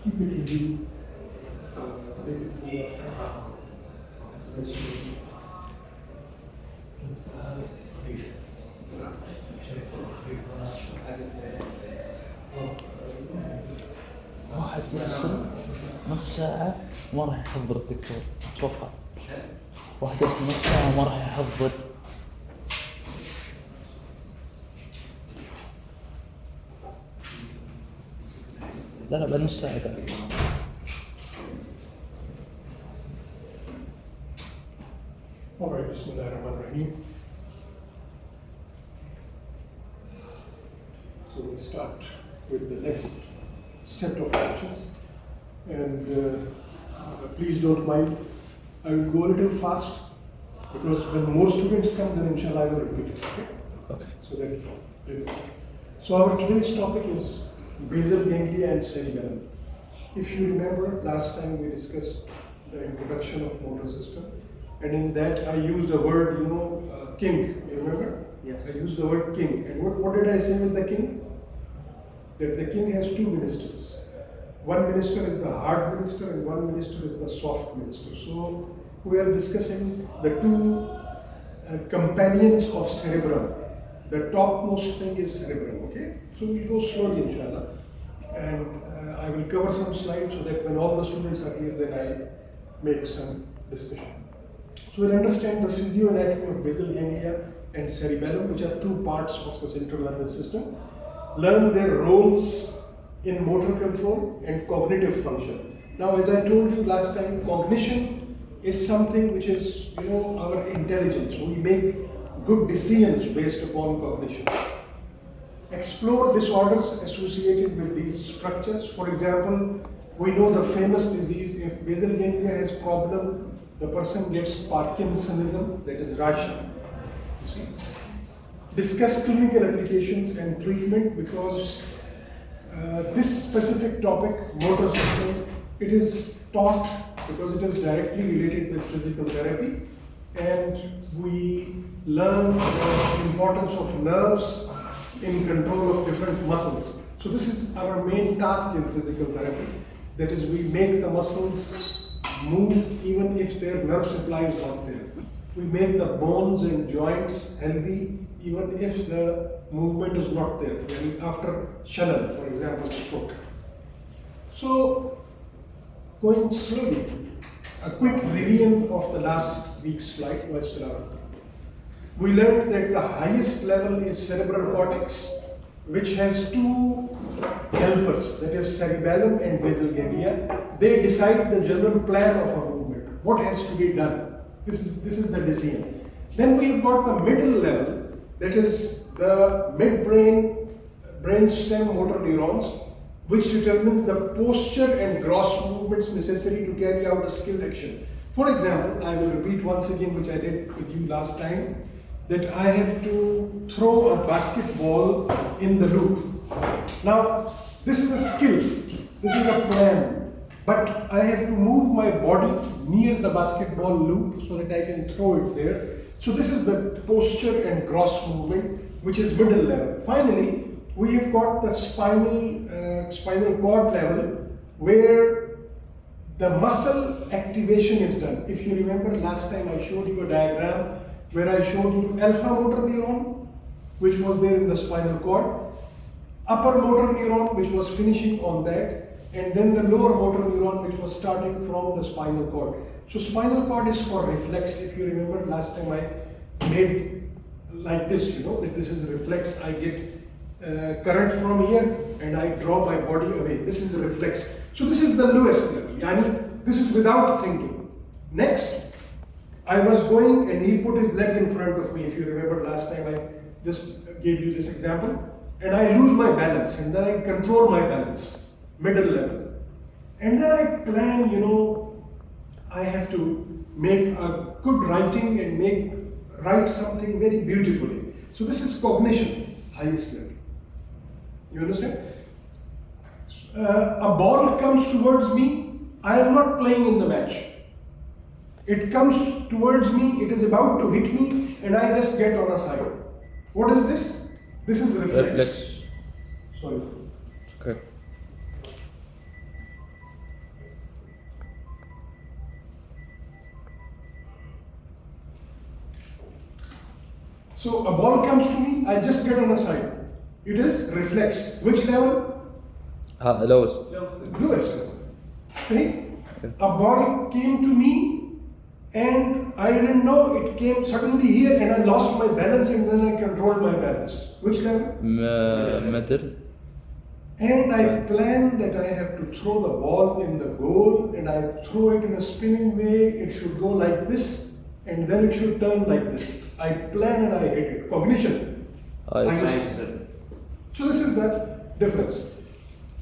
keep it ready. Let it go as much واحد يرسل نص ساعة وما راح يحضر الدكتور أتوقع. واحد يرسل نص ساعة وما راح يحضر. لا بعد نص ساعة قال. Alright, Bismillahirrahmanirrahim. So we'll start with the next set of lectures. And please don't mind, I will go a little fast because when more students come, then inshallah I will repeat it. Okay. So our today's topic is basal ganglia and cerebellum. If you remember, last time we discussed the introduction of motor system, and in that I used the word, king. You remember? Yes. I used the word king. And what did I say with the king? That the king has two ministers. One minister is the hard minister and one minister is the soft minister. So we are discussing the two companions of cerebrum. The topmost thing is cerebrum, okay? So we'll go slowly inshallah. And I will cover some slides so that when all the students are here, then I make some discussion. So we'll understand the physioanatomy of basal ganglia and cerebellum, which are two parts of the central nervous system. Learn their roles in motor control and cognitive function. Now, as I told you last time, cognition is something which is, our intelligence. We make good decisions based upon cognition. Explore disorders associated with these structures. For example, we know the famous disease, if basal ganglia has problem, the person gets Parkinsonism, that is rasha. You see? Discuss clinical applications and treatment because this specific topic, motor system, it is taught because it is directly related with physical therapy, and we learn the importance of nerves in control of different muscles. So this is our main task in physical therapy, that is we make the muscles move even if their nerve supply is not there. We make the bones and joints healthy even if the movement is not there, after shalal, for example, stroke. So, going slowly, a quick review of the last week's slide. We learned that the highest level is cerebral cortex, which has two helpers, that is cerebellum and basal ganglia. They decide the general plan of a movement, what has to be done. This is the decision. Then we have got the middle level, that is the midbrain brainstem motor neurons, which determines the posture and gross movements necessary to carry out a skilled action. For example, I will repeat once again, which I did with you last time, that I have to throw a basketball in the loop. Now, this is a skill, this is a plan, but I have to move my body near the basketball loop so that I can throw it there. So this is the posture and gross movement, which is middle level. Finally, we have got the spinal cord level, where the muscle activation is done. If you remember last time I showed you a diagram where I showed you alpha motor neuron, which was there in the spinal cord, upper motor neuron, which was finishing on that, and then the lower motor neuron, which was starting from the spinal cord. So spinal cord is for reflex. If you remember last time I made like this, that this is a reflex. I get current from here and I draw my body away. This is a reflex. So this is the lowest level. Yani, this is without thinking. Next, I was going and he put his leg in front of me. If you remember last time I just gave you this example, and I lose my balance and then I control my balance, middle level. And then I plan, I have to make a good writing and write something very beautifully. So this is cognition, highest level. You understand? A ball comes towards me, I am not playing in the match. It comes towards me, it is about to hit me, and I just get on a side. What is this? This is reflex. Reflex. Sorry. Okay. So a ball comes to me, I just get on a side. It is reflex. Which level? lowest. Lowest level. See? A ball came to me and I didn't know it came suddenly here and I lost my balance and then I controlled my balance. Which level? middle. And I plan that I have to throw the ball in the goal and I throw it in a spinning way. It should go like this and then it should turn like this. I plan and I hit it. Cognition. I Understand. So this is the difference.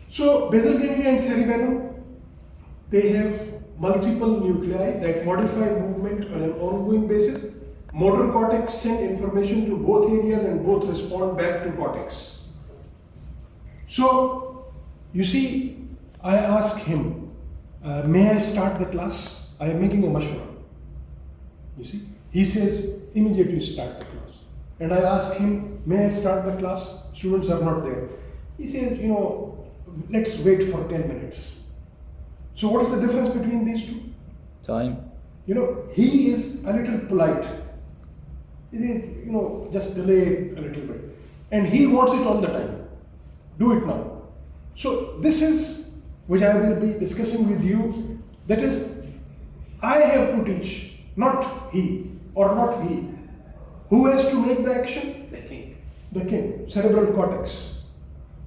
So basal ganglia and cerebellum, they have multiple nuclei that modify movement on an ongoing basis. Motor cortex send information to both areas and both respond back to cortex. So, you see, I ask him, may I start the class? I am making a mashwara. You see, he says, immediately start the class. And I ask him, may I start the class? Students are not there. He says, let's wait for 10 minutes. So what is the difference between these two? time. He is a little polite. He says, just delay it a little bit. And he wants it all the time. Do it now. So this is, which I will be discussing with you, that is, I have to teach, not he or not he. Who has to make the action? The king. The king, cerebral cortex.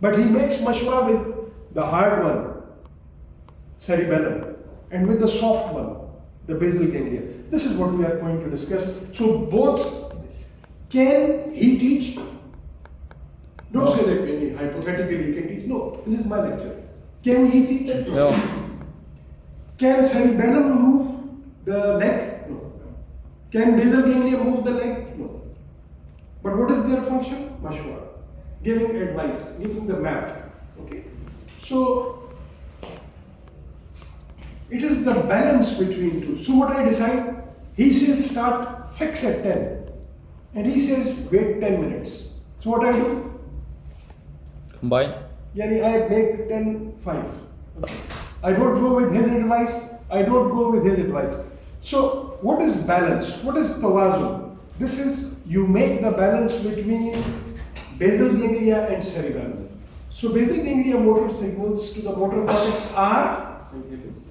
But he makes mashwara with the hard one, cerebellum, and with the soft one, the basal ganglia. This is what we are going to discuss. So both, can he teach? Don't say that when he hypothetically he can teach. No, this is my lecture. Can he teach? No. Can cerebellum move the leg? No. Can basal ganglia move the leg? No. But what is their function? Mashwara. Giving advice, giving the map. Okay. So it is the balance between two. So what I decide? He says start fix at 10. And he says wait 10 minutes. So what I do? Combine. Yani I make 10, 5. I don't go with his advice, I don't go with his advice. So what is balance? What is tawazun? This is, you make the balance between basal ganglia and cerebellum. So basal ganglia motor signals to the motor cortex are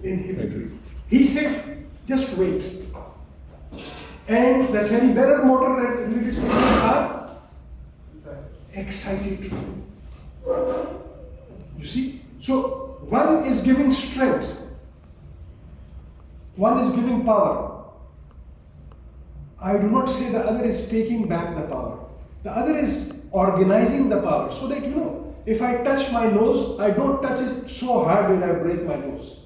inhibitory. He said, just wait. And the cerebellar motor and related signals are excitatory. You see? So one is giving strength, one is giving power. I do not say the other is taking back the power. The other is organizing the power so that if I touch my nose, I don't touch it so hard that I break my nose.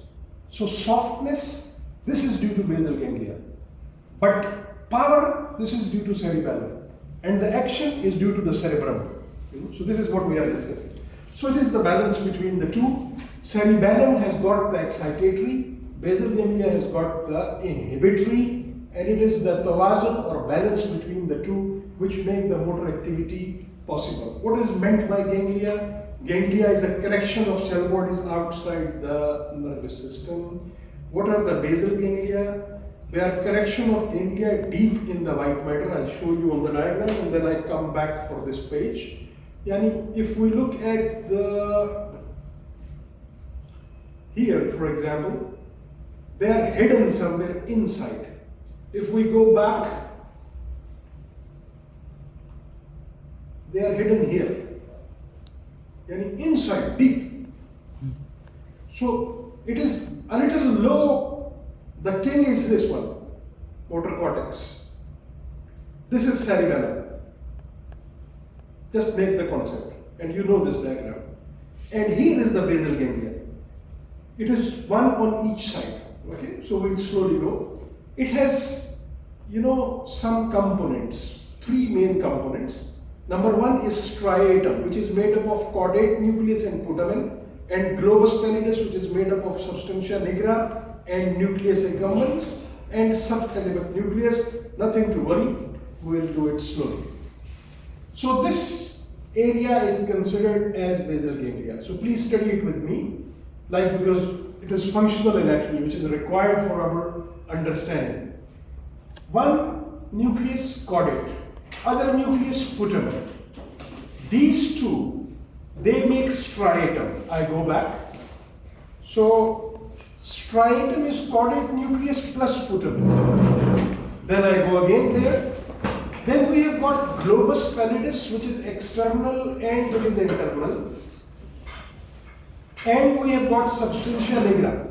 So softness, this is due to basal ganglia. But power, this is due to cerebellum. And the action is due to the cerebrum. So this is what we are discussing. So it is the balance between the two. Cerebellum has got the excitatory, basal ganglia has got the inhibitory, and it is the tawazun or balance between the two which make the motor activity possible. What is meant by ganglia? Ganglia is a collection of cell bodies outside the nervous system. What are the basal ganglia? They are collection of ganglia deep in the white matter. I'll show you on the diagram and then I come back for this page. Yani, if we look at here, for example, they are hidden somewhere inside. If we go back, they are hidden here. Yani inside, deep. So it is a little low. The king is this one, motor cortex. This is cerebellum. Just make the concept, and you know this diagram. And here is the basal ganglia. It is one on each side. Okay, so we'll slowly go. It has, some components, 3 main components. Number 1 is striatum, which is made up of caudate nucleus and putamen, and globus pallidus, which is made up of substantia nigra and nucleus accumbens, and subclavicular nucleus. Nothing to worry, we will do it slowly. So this area is considered as basal ganglia. So please study it with me, because it is functional anatomy, which is required for our understanding. One nucleus caudate. other nucleus putamen. These two, they make striatum. I go back. So striatum is caudate nucleus plus putamen. Then I go again there. Then we have got globus pallidus, which is external and which is internal. And we have got substantia nigra.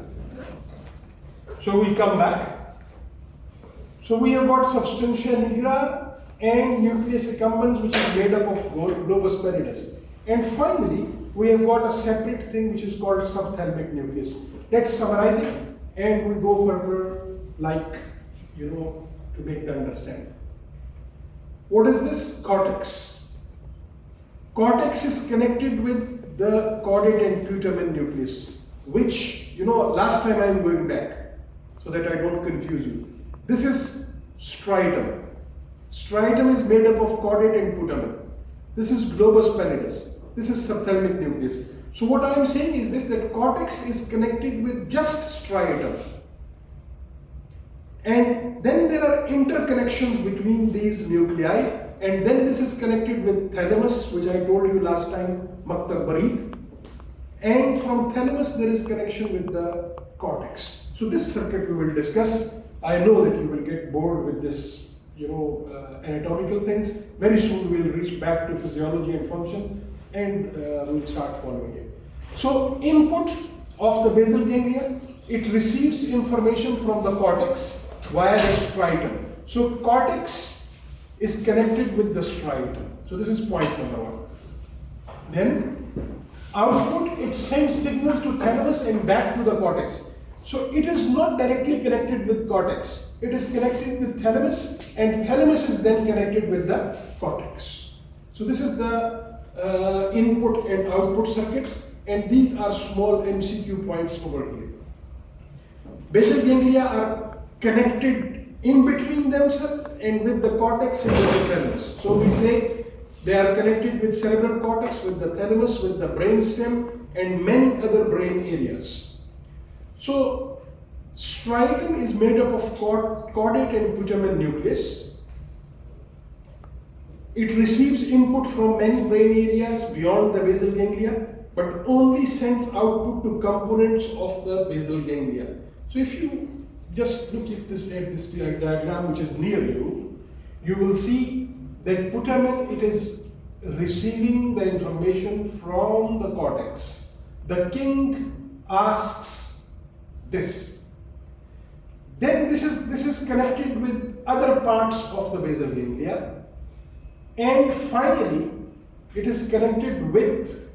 So we come back. So we have got substantia nigra and nucleus accumbens, which is made up of globus pallidus. And finally, we have got a separate thing which is called subthalamic nucleus. Let's summarize it and we go further, like, to make the understanding. What is this? Cortex. Cortex is connected with the caudate and putamen nucleus, which, last time I am going back so that I don't confuse you. This is striatum. Striatum is made up of caudate and putamen. This is globus pallidus. This is subthalamic nucleus. So what I am saying is this, that cortex is connected with just striatum. And then there are interconnections between these nuclei, and then this is connected with thalamus, which I told you last time, maktab barid. And from thalamus there is connection with the cortex. So this circuit we will discuss. I know that you will get bored with this, anatomical things. Very soon we will reach back to physiology and function, and we will start following it. So input of the basal ganglia, it receives information from the cortex via the striatum. So cortex is connected with the striatum. So this is point number one. Then output, it sends signals to thalamus and back to the cortex. So it is not directly connected with cortex. It is connected with thalamus, and thalamus is then connected with the cortex. So this is the input and output circuits, and these are small MCQ points over here. Basal ganglia are connected in between themselves and with the cortex and with the thalamus. So we say they are connected with cerebral cortex, with the thalamus, with the brain stem, and many other brain areas. So striatum is made up of caudate and putamen nucleus. It receives input from many brain areas beyond the basal ganglia, but only sends output to components of the basal ganglia. So if you just look at this diagram which is near you, you will see that putamen, it is receiving the information from the cortex. The king asks this. Then this is connected with other parts of the basal ganglia, and finally it is connected with,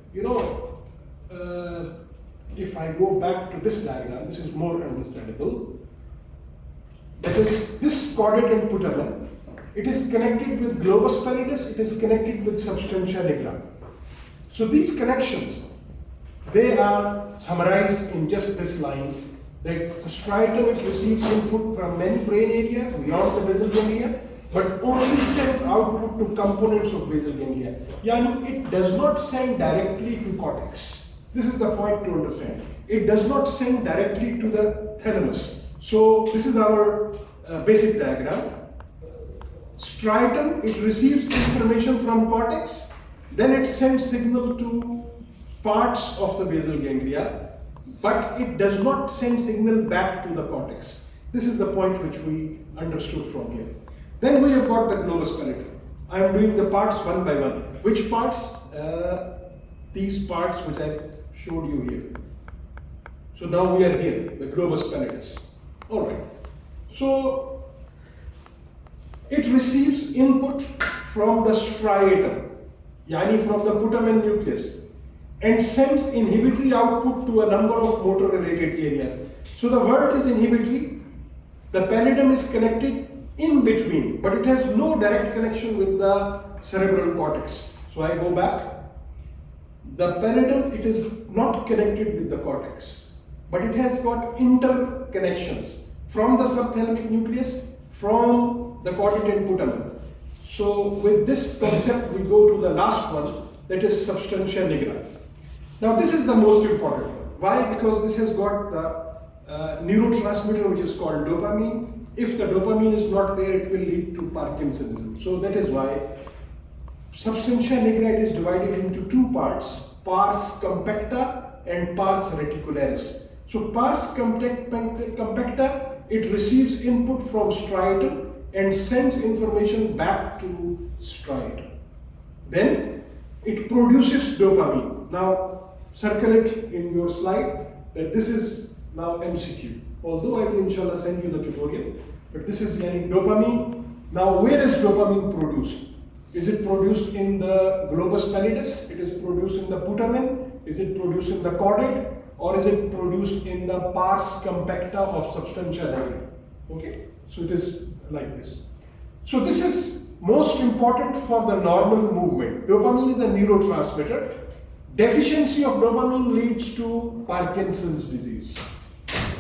if I go back to this diagram, this is more understandable. That is, this caudate and putamen, it is connected with globus pallidus, it is connected with substantia nigra. So these connections, they are summarized in just this line, that the striatum, it receives input from many brain areas beyond the basal ganglia, but only sends output to components of basal ganglia. Yani, it does not send directly to cortex. This is the point to understand. It does not send directly to the thalamus. So this is our basic diagram. Striatum, it receives information from cortex, then it sends signal to parts of the basal ganglia, but it does not send signal back to the cortex. This is the point which we understood from here. Then we have got the globus pallidum. I am doing the parts one by one. Which parts? These parts which I showed you here. So now we are here, the globus pallidus. All right. So it receives input from the striatum, yani from the putamen nucleus, and sends inhibitory output to a number of motor related areas. So the word is inhibitory. The pallidum is connected in between, but it has no direct connection with the cerebral cortex. So I go back. The pallidum, it is not connected with the cortex, but it has got interconnections from the subthalamic nucleus, from the caudate and putamen. So with this concept, we go to the last one, that is substantia nigra. Now this is the most important one. Why? Because this has got the neurotransmitter which is called dopamine, If the dopamine is not there, it will lead to Parkinsonism. So that is why substantia nigra is divided into two parts, pars compacta and pars reticularis. So pars compacta, it receives input from striatum and sends information back to striatum. Then it produces dopamine. Now circle it in your slide that this is now MCQ. Although I will inshallah send you the tutorial, but this is dopamine. Now where is dopamine produced? Is it produced in the globus pallidus? It is produced in the putamen? Is it produced in the caudate? Or is it produced in the pars compacta of substantia nigra? Okay, so it is like this. So this is most important for the normal movement. Dopamine is a neurotransmitter. Deficiency of dopamine leads to Parkinson's disease.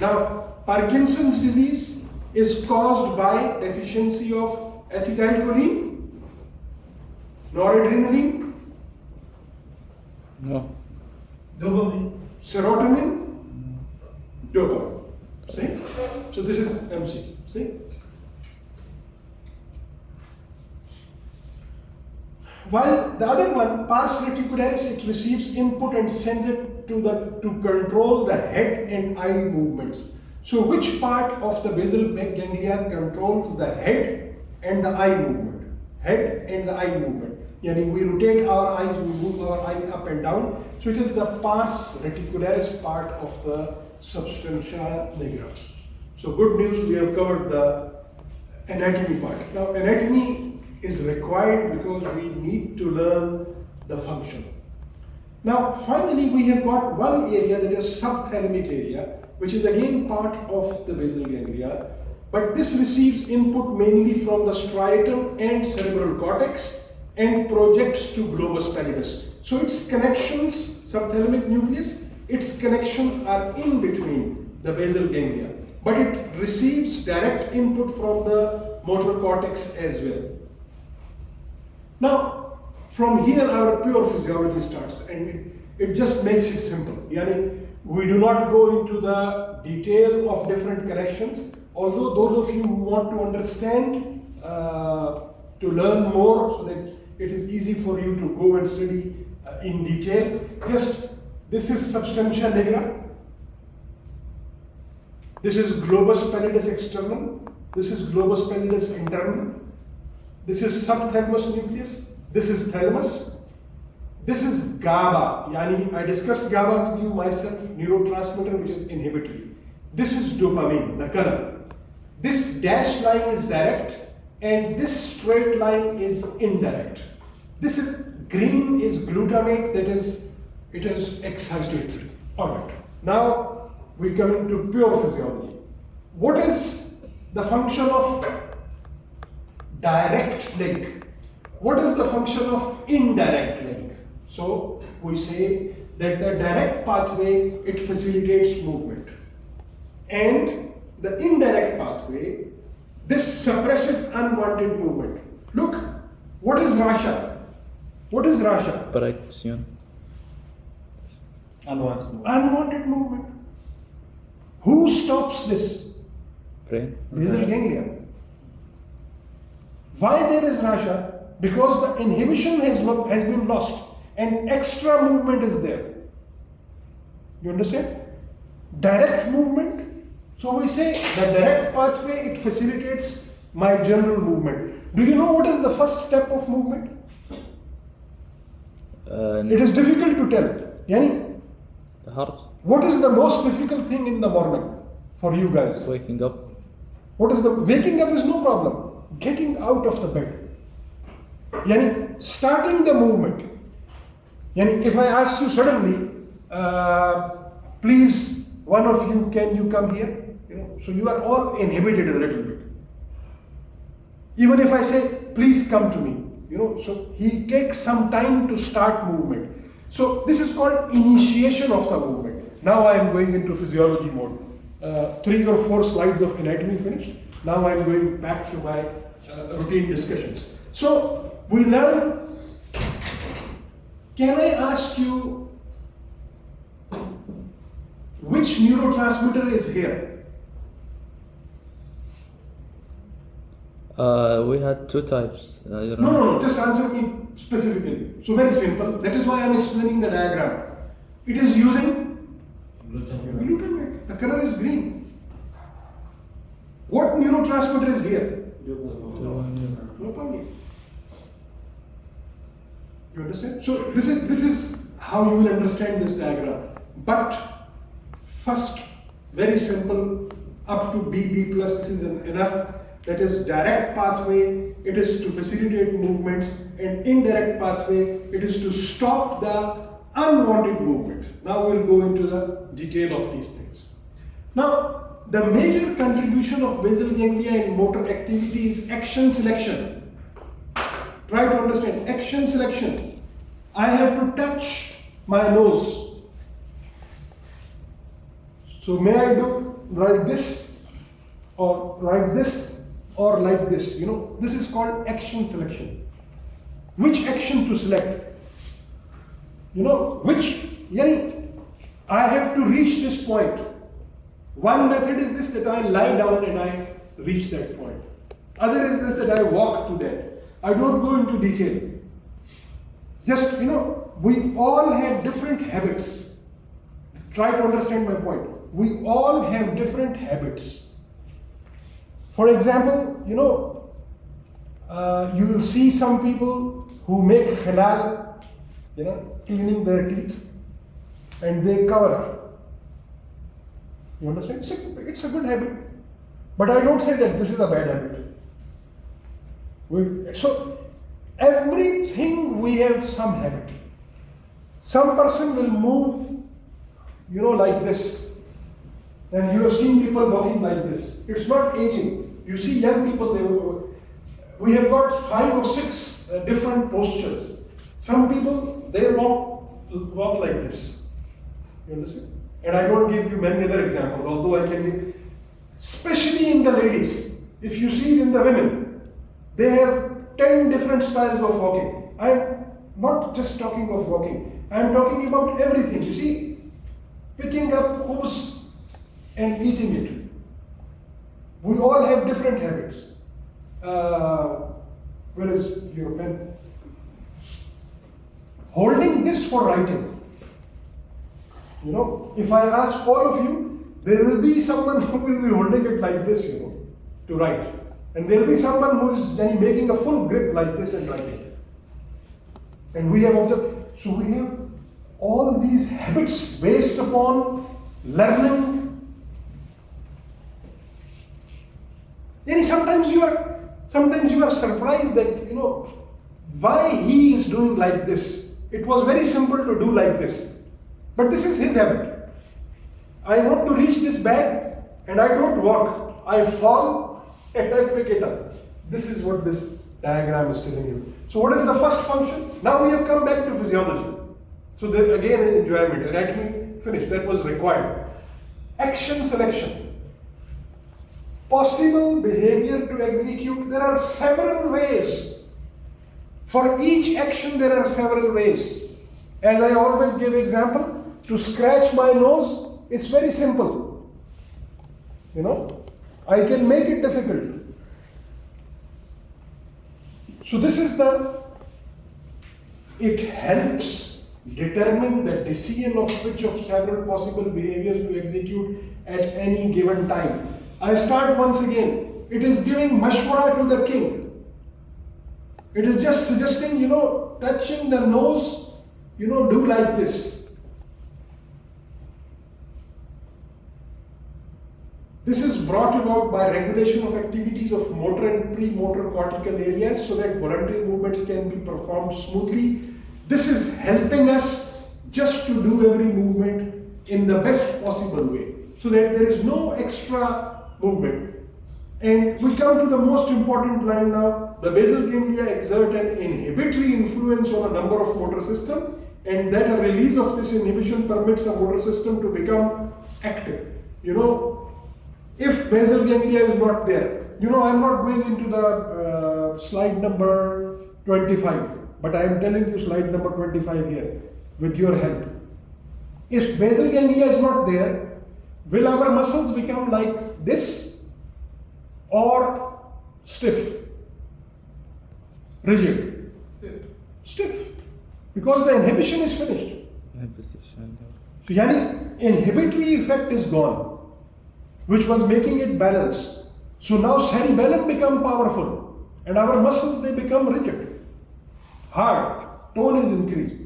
Now, Parkinson's disease is caused by deficiency of acetylcholine, noradrenaline, No. dopamine, serotonin, dopamine. See? So this is MCQ. See? While the other one, pars reticularis, it receives input and sends it to control the head and eye movements. So which part of the basal ganglia controls the head and the eye movement? Head and the eye movement. Yani we rotate our eyes, we move our eye up and down. So it is the pars reticularis part of the substantia nigra. So good news, we have covered the anatomy part. Now anatomy is required because we need to learn the function. Now finally we have got one area, that is subthalamic area, which is again part of the basal ganglia, but this receives input mainly from the striatum and cerebral cortex and projects to globus pallidus. So its connections, subthalamic nucleus, its connections are in between the basal ganglia, but it receives direct input from the motor cortex as well. Now, from here our pure physiology starts, and it just makes it simple. Yani, we do not go into the detail of different connections, although those of you who want to understand, to learn more so that it is easy for you to go and study in detail, just this is substantia nigra, this is globus pallidus external, this is globus pallidus internal, this is subthalamus nucleus, this is thalamus, this is GABA, yani I discussed GABA with you myself, neurotransmitter which is inhibitory. This is dopamine, the color. This dashed line is direct and this straight line is indirect. This is green is glutamate, that is, it is excitatory. Alright, now we come into pure physiology. What is the function of direct link? What is the function of indirect link? So we say that the direct pathway, it facilitates movement, and the indirect pathway, this suppresses unwanted movement. Look, what is Rasha? What is Rasha? Braction. Unwanted movement. Unwanted movement. Who stops this? Brain. Basal ganglia. Why there is Rasha? Because the inhibition has been lost and extra movement is there. You understand? Direct movement. So we say the direct pathway, it facilitates my general movement. Do you know what is the first step of movement? It is difficult to tell. Yani, The heart. what is the most difficult thing in the morning for you guys? Waking up. What is the waking up is no problem. Getting out of the bed. Yani starting the movement. Yani if I ask you suddenly, please, one of you, can you come here? You know, so you are all inhibited a little bit. Even if I say, please come to me, you know, so he takes some time to start movement. So this is called initiation of the movement. Now I am going into physiology mode. 3 or 4 slides of anatomy finished. Now I am going back to my routine discussions. So we learn. Can I ask you which neurotransmitter is here? We had two types. You No, know. no, no, just answer me specifically. So very simple. That is why I am explaining the diagram. It is using glutamate. The color is green. What neurotransmitter is here? Dopamine. You understand? So this is how you will understand this diagram. But first, very simple, up to BB plus, this is enough. That is direct pathway, it is to facilitate movements, and indirect pathway, it is to stop the unwanted movement. Now we'll go into the detail of these things. Now, the major contribution of basal ganglia in motor activity is action selection. Try to understand action selection. I have to touch my nose. So may I do like this, or like this, or like this? You know, this is called action selection. Which action to select? You know, I have to reach this point. One method is this, that I lie down and I reach that point. Other is this, that I walk to that. I don't go into detail. Just, we all have different habits. Try to understand my point. We all have different habits. For example, you will see some people who make halal, cleaning their teeth, and they cover. You understand? It's a good habit. But I don't say that this is a bad habit. So, everything we have some habit. Some person will move, like this. And you have seen people walking like this. It's not aging. You see young people, we have got 5 or 6 different postures. Some people, they walk like this. You understand? And I don't give you many other examples, although I can give, especially in the ladies. If you see it in the women, they have 10 different styles of walking. I'm not just talking of walking. I'm talking about everything. You see, picking up hooves and eating it. We all have different habits. Where is your pen? Holding this for writing. If I ask all of you, there will be someone who will be holding it like this, to write. And there will be someone who is making a full grip like this and writing. And we have observed, so we have all these habits based upon learning. Sometimes you are surprised that, why he is doing like this. It was very simple to do like this. But this is his habit. I want to reach this bag and I don't walk. I fall and I pick it up. This is what this diagram is telling you. So what is the first function? Now we have come back to physiology. So there again enjoyment, anatomy, finished. That was required. Action selection. Possible behavior to execute. There are several ways. For each action there are several ways. As I always give example, to scratch my nose, it's very simple. I can make it difficult. So this is it helps determine the decision of which of several possible behaviors to execute at any given time. I start once again. It is giving mashwara to the king. It is just suggesting, touching the nose, do like this. This is brought about by regulation of activities of motor and pre-motor cortical areas so that voluntary movements can be performed smoothly. This is helping us just to do every movement in the best possible way so that there is no extra movement. And we come to the most important line now. The basal ganglia exert an inhibitory influence on a number of motor systems, and that a release of this inhibition permits a motor system to become active. If basal ganglia is not there, I'm not going into the slide number 25, but I am telling you slide number 25 here with your help. If basal ganglia is not there, will our muscles become like this or stiff? Rigid. Stiff. Because the inhibition is finished. So, yani, inhibitory effect is gone, which was making it balanced. So now cerebellum become powerful and our muscles, they become rigid, hard, tone is increased.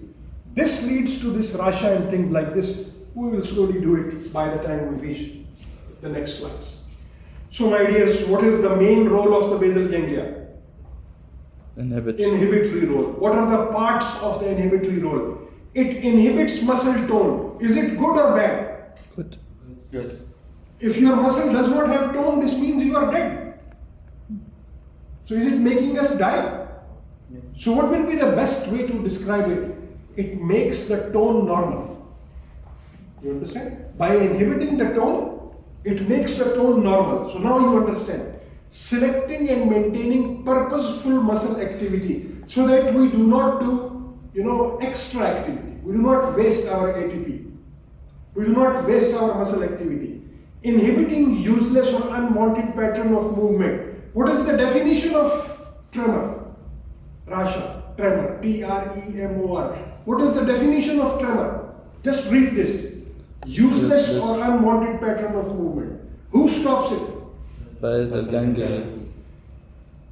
This leads to this rasha and things like this. We will slowly do it by the time we reach the next slides. So my dears, what is the main role of the basal ganglia? Inhibitory role. What are the parts of the inhibitory role? It inhibits muscle tone. Is it good or bad? Good. Good. If your muscle does not have tone, this means you are dead. So is it making us die? So what will be the best way to describe it? It makes the tone normal. You understand? By inhibiting the tone, it makes the tone normal. So now you understand. Selecting and maintaining purposeful muscle activity so that we do not do, extra activity. We do not waste our ATP. We do not waste our muscle activity. Inhibiting useless or unwanted pattern of movement. What is the definition of tremor? Rasha, tremor, Tremor. What is the definition of tremor? Just read this. Useless or unwanted pattern of movement. Who stops it? Basal ganglia.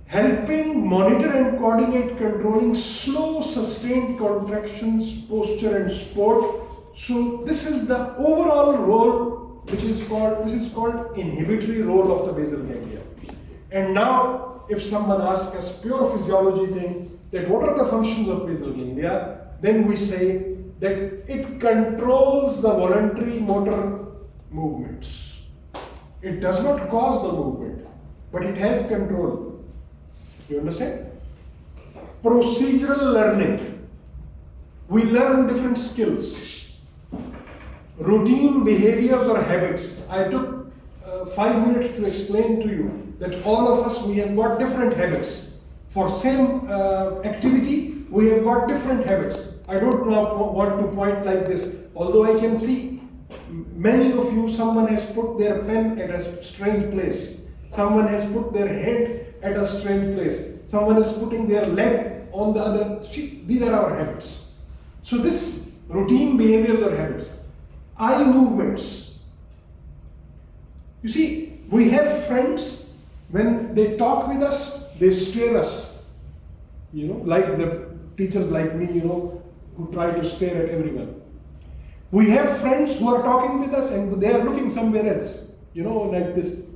Helping monitor and coordinate controlling slow sustained contractions, posture and sport. So this is the overall role which is called inhibitory role of the basal ganglia. And now if someone asks us pure physiology thing that what are the functions of basal ganglia, then we say that it controls the voluntary motor movements. It does not cause the movement, but it has control. You understand? Procedural learning. We learn different skills. Routine behaviors or habits. I took 5 minutes to explain to you that all of us, we have got different habits. For same activity, we have got different habits. I don't want to point like this, although I can see many of you, someone has put their pen at a strange place. Someone has put their head at a strange place. Someone is putting their leg on the other. See, these are our habits. So this routine behaviors or habits. Eye movements. You see, we have friends, when they talk with us, they stare us. Like the teachers like me, who try to stare at everyone. We have friends who are talking with us and they are looking somewhere else, like this.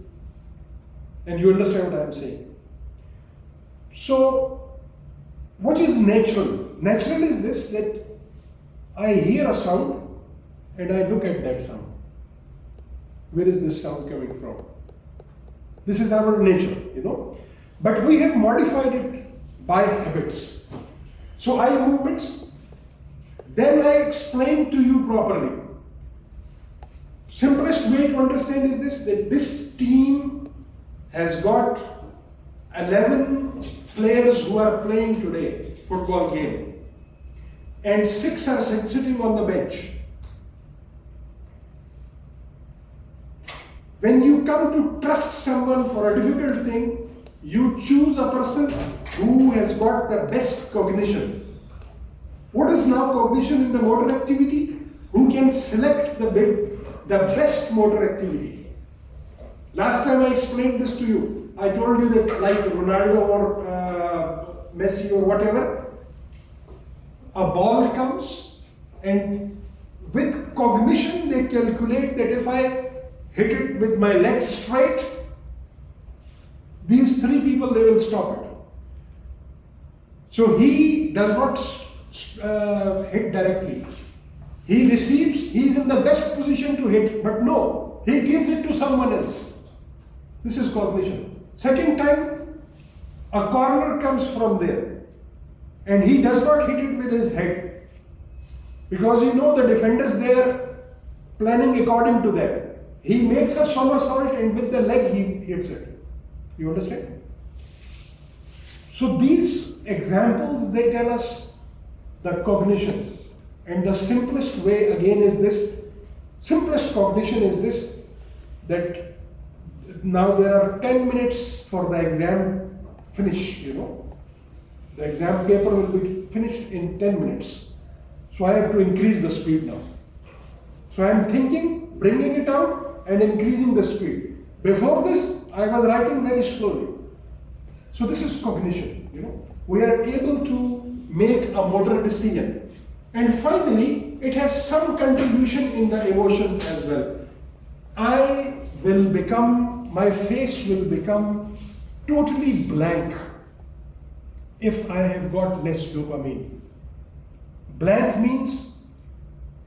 And you understand what I am saying. So, what is natural? Natural is this, that I hear a sound and I look at that sound. Where is this sound coming from? This is our nature, But we have modified it by habits. So, eye movements. Then I explain to you properly. Simplest way to understand is this, that this team has got 11 players who are playing today, football game. And 6 are sitting on the bench. When you come to trust someone for a difficult thing, you choose a person who has got the best cognition. What is now cognition in the motor activity? Who can select the best motor activity? Last time I explained this to you. I told you that like Ronaldo or Messi or whatever, a ball comes and with cognition they calculate that if I hit it with my legs straight, these 3 people, they will stop it. So he does not hit directly. He receives, he is in the best position to hit, but no, he gives it to someone else. This is cognition. Second time, a corner comes from there and he does not hit it with his head because the defenders there planning according to that. He makes a somersault and with the leg he hits it. You understand? So these examples, they tell us the cognition. And the simplest way again is this, simplest cognition is this, that now there are 10 minutes for the exam finish, The exam paper will be finished in 10 minutes. So I have to increase the speed now. So I am thinking, bringing it out and increasing the speed. Before this, I was writing very slowly. So this is cognition, We are able to make a motor decision. And finally, it has some contribution in the emotions as well. My face will become totally blank if I have got less dopamine. Blank means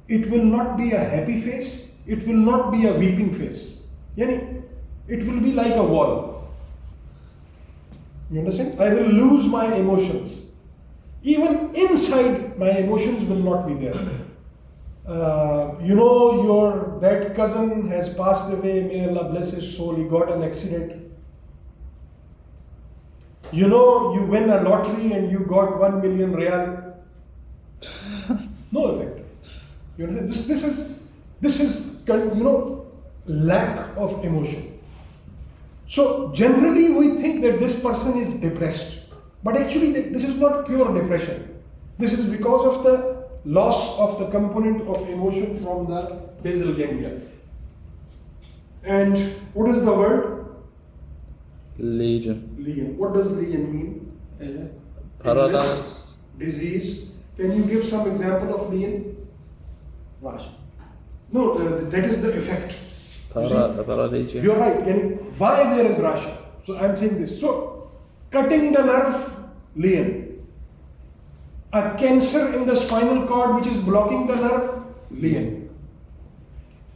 it will not be a happy face, it will not be a weeping face. Yani, it will be like a wall. You understand? I will lose my emotions. Even inside, my emotions will not be there. Your that cousin has passed away, may Allah bless his soul, he got an accident. You win a lottery and you got 1 million real. No effect. This is lack of emotion. So generally we think that this person is depressed, but actually this is not pure depression. This is because of the loss of the component of emotion from the basal ganglia. And what is the word? Legion. Leon. What does leon mean? Paralysis. Illness, disease. Can you give some example of leon? Rash. No, that is the effect. Paralysia. You're right. Why there is rasha? So I'm saying this. So, cutting the nerve, leon. A cancer in the spinal cord which is blocking the nerve, leon.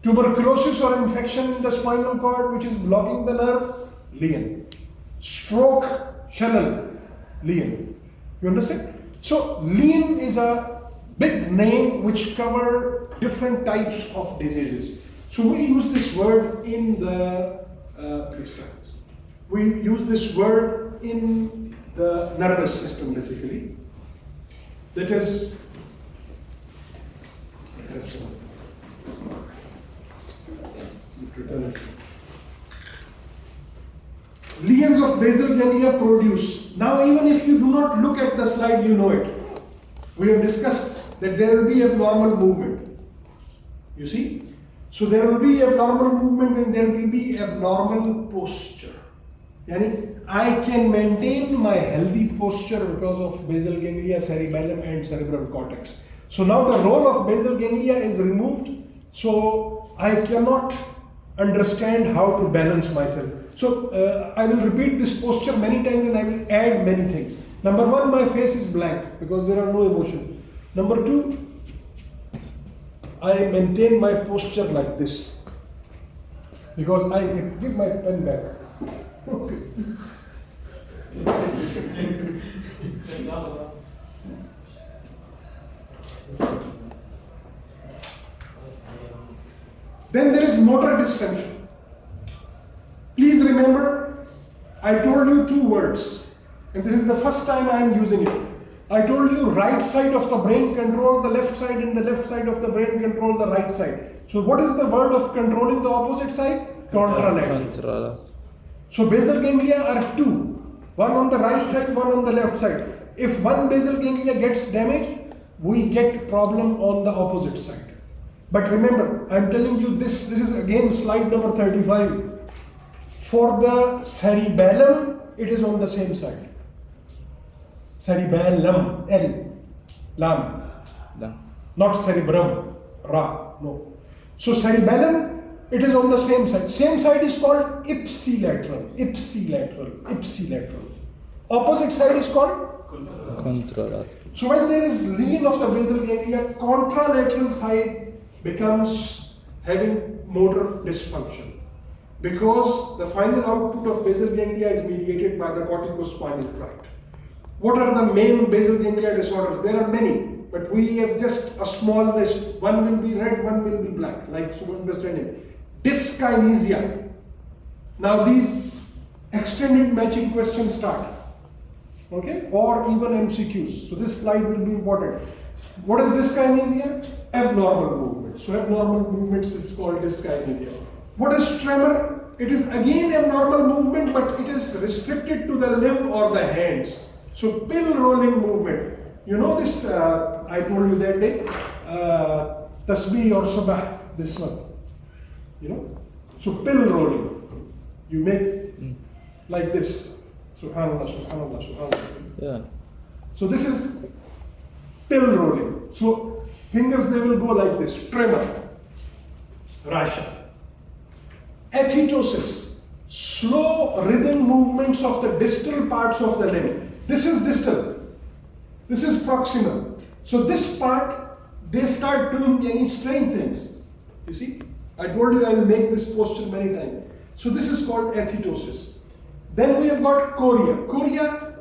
Tuberculosis or infection in the spinal cord which is blocking the nerve, leon. Stroke, shalal, leon. You understand? So, leon is a big name which cover different types of diseases. So we use this word in the nervous system basically. That is lesions of basal ganglia produce. Now even if you do not look at the slide, you know it. We have discussed that there will be abnormal movement. You see? So there will be abnormal movement and there will be abnormal posture. Yani, I can maintain my healthy posture because of basal ganglia, cerebellum and cerebral cortex. So now the role of basal ganglia is removed, so I cannot understand how to balance myself. So I will repeat this posture many times and I will add many things. Number one, my face is blank because there are no emotion. Number two, I maintain my posture like this because I give my pen back. Okay. Then there is motor dysfunction. Please remember, I told you two words, and this is the first time I am using it. I told you right side of the brain control the left side and the left side of the brain control the right side. So what is the word of controlling the opposite side? Contralateral. So basal ganglia are two, one on the right side, one on the left side. If one basal ganglia gets damaged, we get problem on the opposite side. But remember, I am telling you this is again slide number 35. For the cerebellum, it is on the same side. Cerebellum, L, lam, not cerebrum, ra, no. So cerebellum, it is on the same side. Same side is called ipsilateral. Opposite side is called contralateral. So when there is lesion of the basal ganglia, contralateral side becomes having motor dysfunction. Because the final output of basal ganglia is mediated by the corticospinal tract. What are the main basal ganglia disorders? There are many, but we have just a small list. One will be red, one will be black, like so understanding. Dyskinesia. Now these extended matching questions start. Okay? Or even MCQs. So this slide will be important. What is dyskinesia? Abnormal movement. So abnormal movements is called dyskinesia. What is tremor? It is again abnormal movement, but it is restricted to the limb or the hands. So pill rolling movement. You know this, I told you that day, tasbih or sabah, this one. You know? So pill rolling. You make like this. Subhanallah, subhanallah, subhanallah. Yeah. So this is pill rolling. So fingers, they will go like this. Tremor. Rasha. Athetosis. Slow rhythm movements of the distal parts of the limb. This is distal. This is proximal. So this part, they start doing any strange things. You see? I told you I will make this posture many times. So this is called athetosis. Then we have got chorea. Chorea,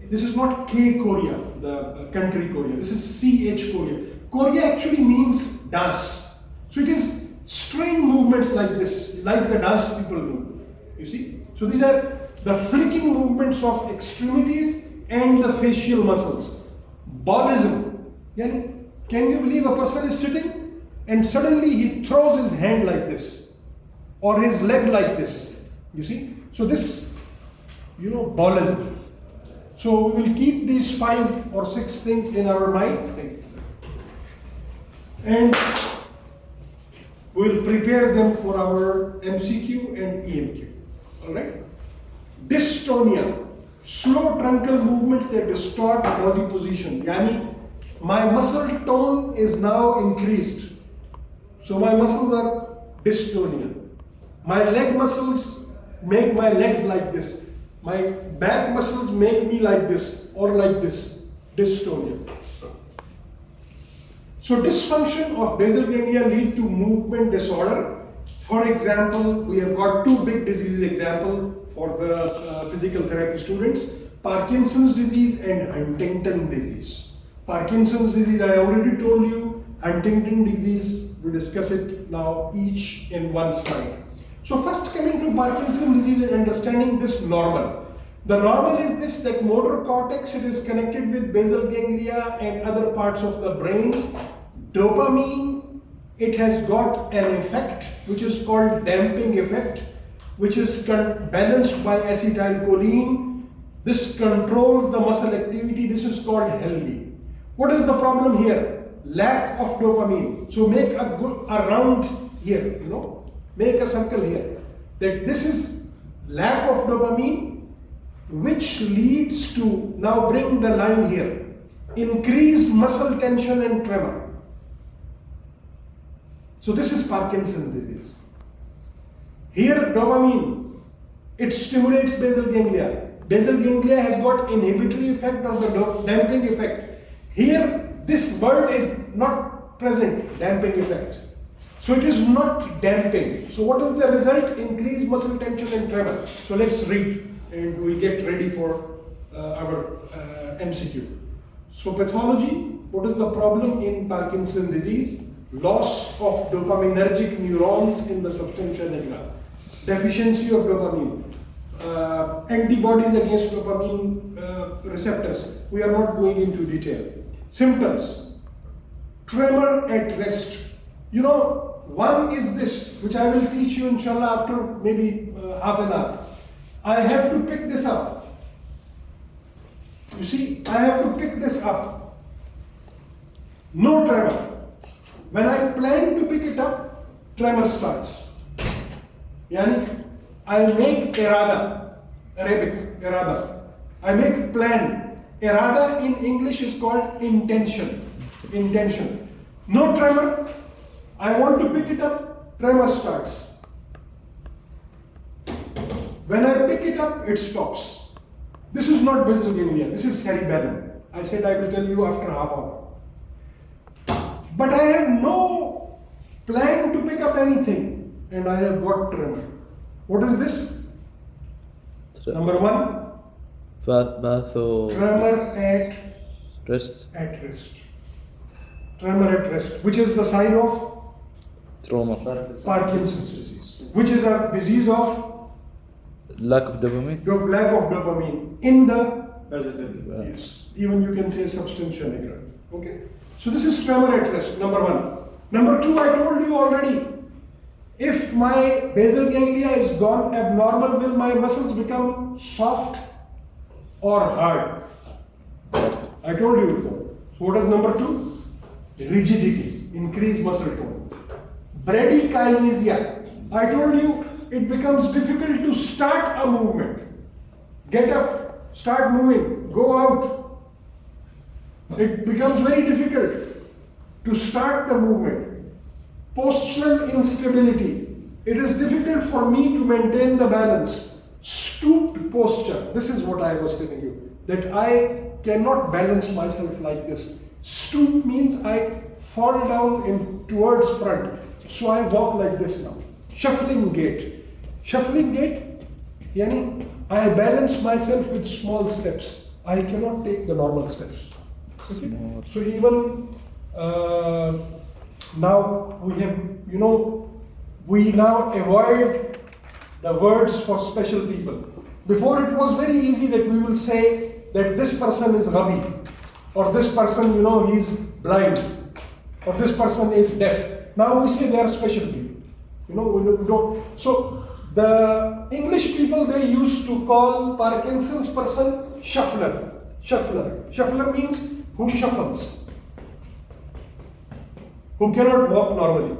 this is not K Korea, the country Korea. This is CH Korea. Chorea actually means dance. So it is strange movements like this, like the dance people do. You see? So these are the flicking movements of extremities and the facial muscles. Ballism. Yani, can you believe a person is sitting and suddenly he throws his hand like this or his leg like this? You see? So this, you know, ballism. So we will keep these 5 or 6 things in our mind and we will prepare them for our MCQ and EMQ. Alright? Dystonia. Slow truncal movements that distort body positions. Yani, my muscle tone is now increased. So my muscles are dystonia. My leg muscles make my legs like this. My back muscles make me like this or like this. Dystonia. So dysfunction of basal ganglia lead to movement disorder. For example, we have got 2 big diseases example for the physical therapy students. Parkinson's disease and Huntington disease. Parkinson's disease I already told you. Huntington disease, we discuss it now each in one slide. So first coming to Parkinson's disease and understanding this normal. The normal is this, that motor cortex, it is connected with basal ganglia and other parts of the brain. Dopamine, it has got an effect which is called damping effect, which is balanced by acetylcholine. This controls the muscle activity. This is called healthy. What is the problem here? Lack of dopamine. So make a round here, you know, make a circle here. That this is lack of dopamine, which leads to, now bring the line here, increased muscle tension and tremor. So this is Parkinson's disease. Here dopamine, it stimulates basal ganglia. Basal ganglia has got inhibitory effect or the damping effect. Here this word is not present, damping effect. So it is not damping. So what is the result? Increased muscle tension and tremor. So let's read and we get ready for our MCQ. So pathology, what is the problem in Parkinson's disease? Loss of dopaminergic neurons in the substantia nigra. Deficiency of dopamine. Antibodies against dopamine receptors. We are not going into detail. Symptoms. Tremor at rest. You know, one is this, which I will teach you inshallah after maybe half an hour. I have to pick this up. You see, I have to pick this up. No tremor. When I plan to pick it up, tremor starts. Yani, I make irada, Arabic, irada. I make plan. Irada in English is called intention. Intention. No tremor. I want to pick it up, tremor starts. When I pick it up, it stops. This is not basal ganglia, this is cerebellum. I said I will tell you after half hour. But I have no plan to pick up anything and I have got tremor. What is this? Number 1. Tremor at rest. At rest. Tremor at rest, which is the sign of Trauma. Parkinson's disease, which is a disease of Lack of dopamine. lack of dopamine in the Yeah. yes, even you can say substantia nigra. Okay, so this is tremor at rest, number 1. Number 2, I told you already, if my basal ganglia is gone abnormal, will my muscles become soft or hard? I told you before. So what is number 2? Rigidity, increased muscle tone. Bradykinesia. I told you it becomes difficult to start a movement. Get up, start moving, go out. It becomes very difficult to start the movement. Postural instability. It is difficult for me to maintain the balance. Stooped posture. This is what I was telling you, that I cannot balance myself like this. Stoop means I fall down towards front. So I walk like this now. Shuffling gait. Shuffling gait, yani I balance myself with small steps. I cannot take the normal steps. Okay? So even now we have, we now avoid the words for special people. Before it was very easy that we will say that this person is Ghabi, or this person, he's blind, or this person is deaf. Now we say they are special people. We don't. So the English people, they used to call Parkinson's person shuffler. Shuffler. Shuffler means who shuffles, who cannot walk normally.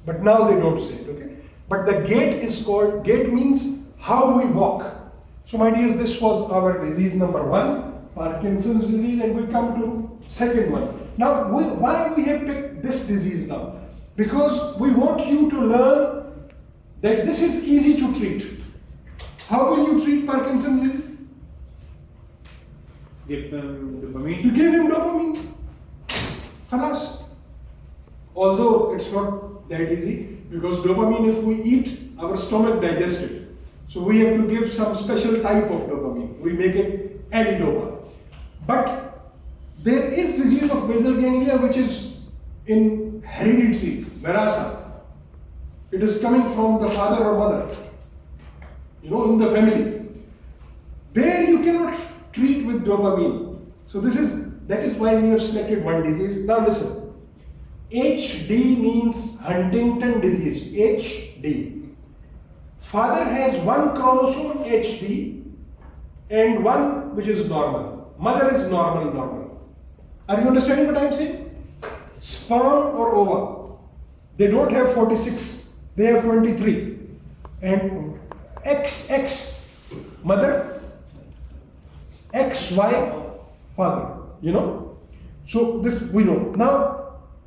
But now they don't say it, okay? But the gait is called, gait means how we walk. So my dears, this was our disease number 1, Parkinson's disease, and we come to second one. Now, why we have picked this disease now? Because we want you to learn that this is easy to treat. How will you treat Parkinson's disease? Give them dopamine. You give him dopamine. Khalas. Although it's not that easy, because dopamine, if we eat, our stomach digests it. So we have to give some special type of dopamine. We make it L-dopa. But there is disease of basal ganglia which is in hereditary, Virasa. It is coming from the father or mother, in the family. There you cannot treat with dopamine. So that is why we have selected one disease. Now listen. HD means Huntington disease. HD. Father has one chromosome HD and one which is normal. Mother is normal. Are you understanding what I am saying? Sperm or ova, they don't have 46, they have 23. And XX mother, XY father, So this we know. Now,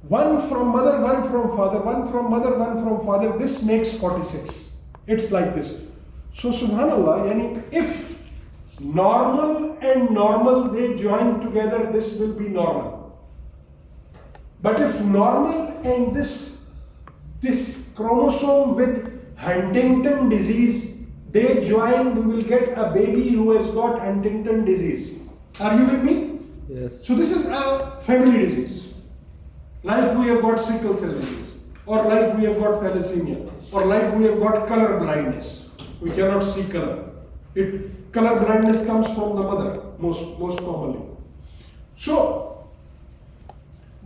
one from mother, one from father, one from mother, one from father, this makes 46. It's like this. So subhanallah, if normal and normal they join together, this will be normal. But if normal and this chromosome with Huntington disease, they join, we will get a baby who has got Huntington disease. Are you with me? Yes. So this is a family disease. Like we have got sickle cell disease, or like we have got thalassemia, or like we have got color blindness. We cannot see color. Color blindness comes from the mother, most commonly. So,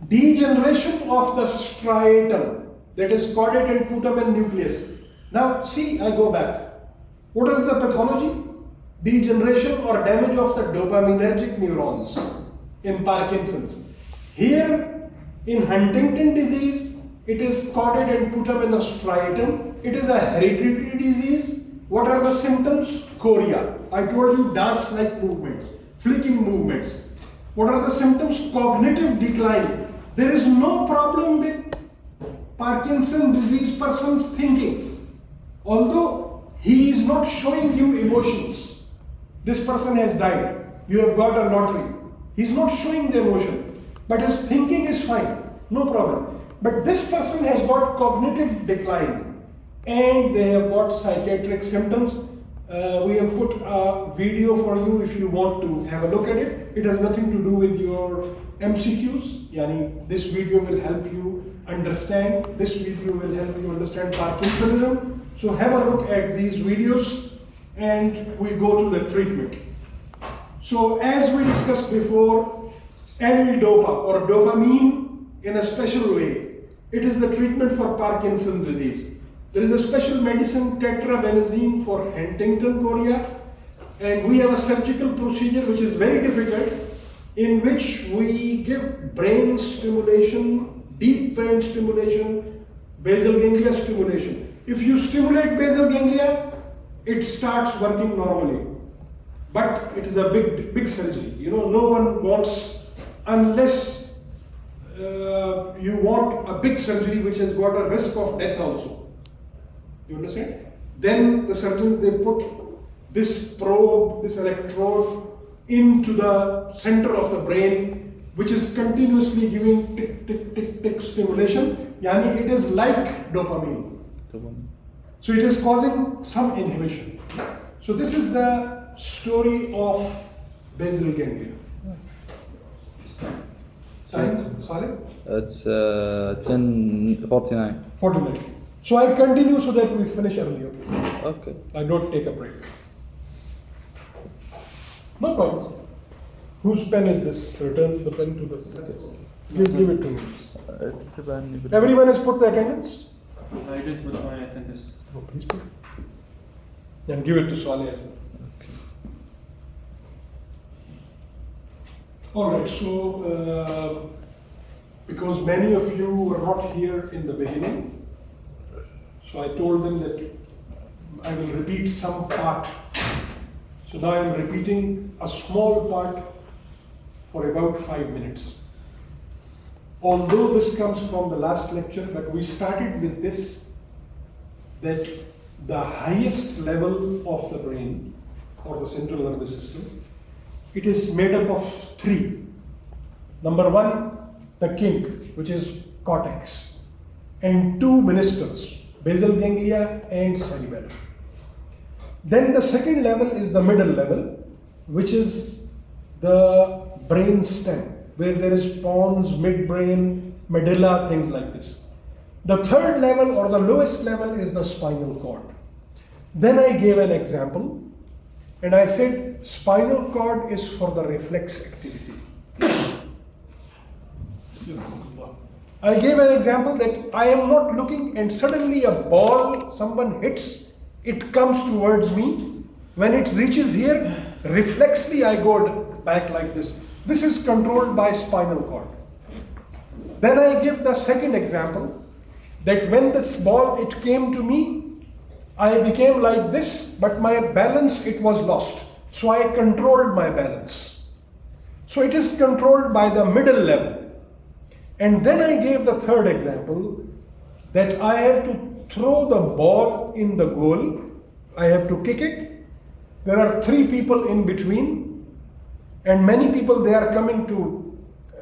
degeneration of the striatum, that is caudate and putamen nucleus. Now, see, I go back. What is the pathology? Degeneration or damage of the dopaminergic neurons in Parkinson's. Here, in Huntington disease, it is caudate and putamen of striatum. It is a hereditary disease. What are the symptoms? Chorea. I told you dance-like movements, flicking movements. What are the symptoms? Cognitive decline. There is no problem with Parkinson's disease person's thinking. Although he is not showing you emotions. This person has died. You have got a lottery. He is not showing the emotion. But his thinking is fine. No problem. But this person has got cognitive decline. And they have got psychiatric symptoms. We have put a video for you if you want to have a look at it. It has nothing to do with your MCQs. Yani, this video will help you understand. This video will help you understand Parkinsonism. So have a look at these videos and we go to the treatment. So as we discussed before, L-dopa or dopamine in a special way. It is the treatment for Parkinson's disease. There is a special medicine, tetrabenazine, for Huntington chorea, and we have a surgical procedure which is very difficult, in which we give brain stimulation, deep brain stimulation, basal ganglia stimulation. If you stimulate basal ganglia, it starts working normally. But it is a big surgery. You know, no one wants, unless you want a big surgery which has got a risk of death also. You understand? Then the surgeons, they put this probe, this electrode into the center of the brain, which is continuously giving tick, tick, tick, tick stimulation. Yani it is like dopamine. So it is causing some inhibition. So this is the story of basal ganglia. Sorry? It's 10:49. 49. So I continue so that we finish early, okay? Okay. I don't take a break. No problem. Whose pen is this? Return the pen to the... Give it to me. Everyone has put the attendance? I did put my attendance. Oh, please put. And give it to Saleh as well. Alright, so because many of you were not here in the beginning, so I told them that I will repeat some part. So now I am repeating a small part for about 5 minutes. Although this comes from the last lecture, but we started with this, that the highest level of the brain, or the central nervous system, it is made up of 3. Number 1, the king, which is cortex, and 2 ministers, basal ganglia and cerebellum. Then the second level is the middle level, which is the brain stem, where there is pons, midbrain, medulla, things like this. The third level, or the lowest level, is the spinal cord. Then I gave an example, and I said spinal cord is for the reflex activity. I gave an example that I am not looking, and suddenly a ball someone hits, it comes towards me. When it reaches here, reflexly I go back like this. This is controlled by spinal cord. Then I give the second example, that when this ball, it came to me, I became like this, but my balance, it was lost. So I controlled my balance. So it is controlled by the middle level. And then I gave the third example, that I have to throw the ball in the goal. I have to kick it. There are 3 people in between, and many people, they are coming to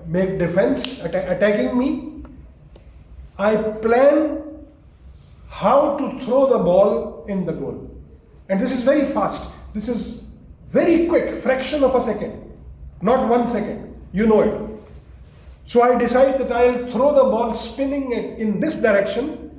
make defense, attacking me. I plan how to throw the ball in the goal. And this is very fast. This is very quick, fraction of a second, not 1 second. You know it. So I decide that I'll throw the ball spinning in this direction.